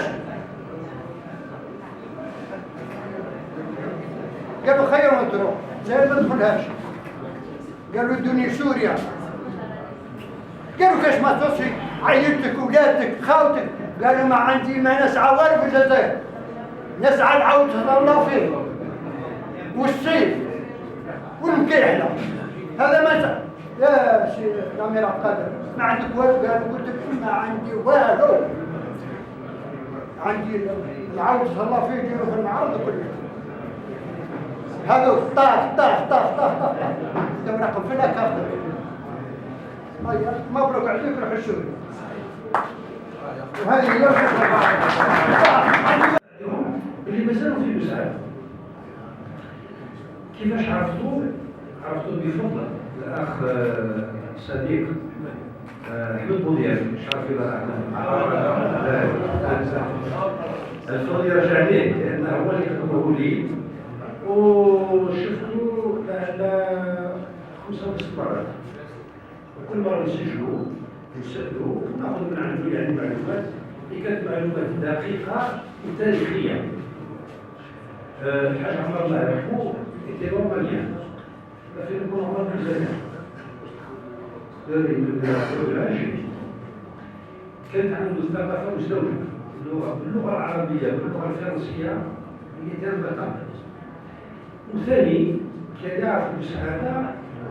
قالوا خير وانت روح زي ما تدخلهاش. قالوا ادوني سوريا. قالوا كاش ما توصي عائلتك ولادك خاوتك. قالوا ما عندي ما نسعى والو في الجزائر، نسعى العود الله فيه والسيف والمكيحله. هذا ما سعى. يا سي الامير القادر ما عندك والو؟ قالوا قلت لك ما عندي والو، عندي العود الله فيه يديروا في المعرض كله. هذا طاف رقم في الاكاف. مبروك عليك روح الشغل. وهذه هي اللي مازالوا في المساعدة. كيفاش عرفتوا بفضل الأخ صديق أحمد بوذيان، مش عارف إذا الفضل يرجع ليه لأنه هو اللي كتبه لي وشفتوا على 5 أو 6 مرات، وكل مرة نسجلوا ونسألوا وناخذ من عنده يعني معلومات اللي كانت معلومات دقيقة وتاريخية. الحاج عمر الله يرحمه était romanien. Il a fait le bon rôle des années. de l'Algérie. كانت عنده ثقافة مزدوجة، باللغة العربية واللغة الفرنسية هي تربطة. وثاني كان يعرف المساعدة،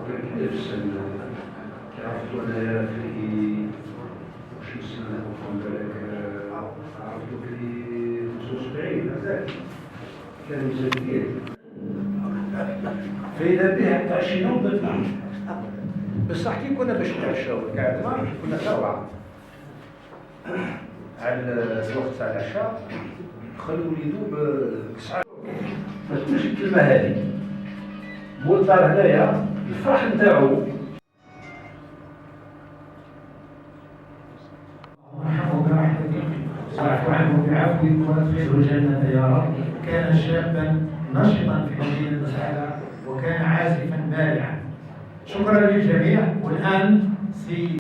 كان كبير في السن، عرفتو أنا في واش السنة نقول بالك عرفتو في 75 هذاك كان مزدوجين. فإذا به حتى 20 يوم بطلع. بصح كي كنا باش نتعشاو قاعد كنا سوا على الوقت تاع العشاء خلوا يدوب 9 ما تكونش الكلمة هذه. مول طار هنايا الفرح نتاعو واعف عنه بعفوك وادخله الجنة يا رب. كان شابا نشطا في مدينة المساعدة وكان عازفا بارعا. شكرا للجميع. والآن سي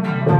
Thank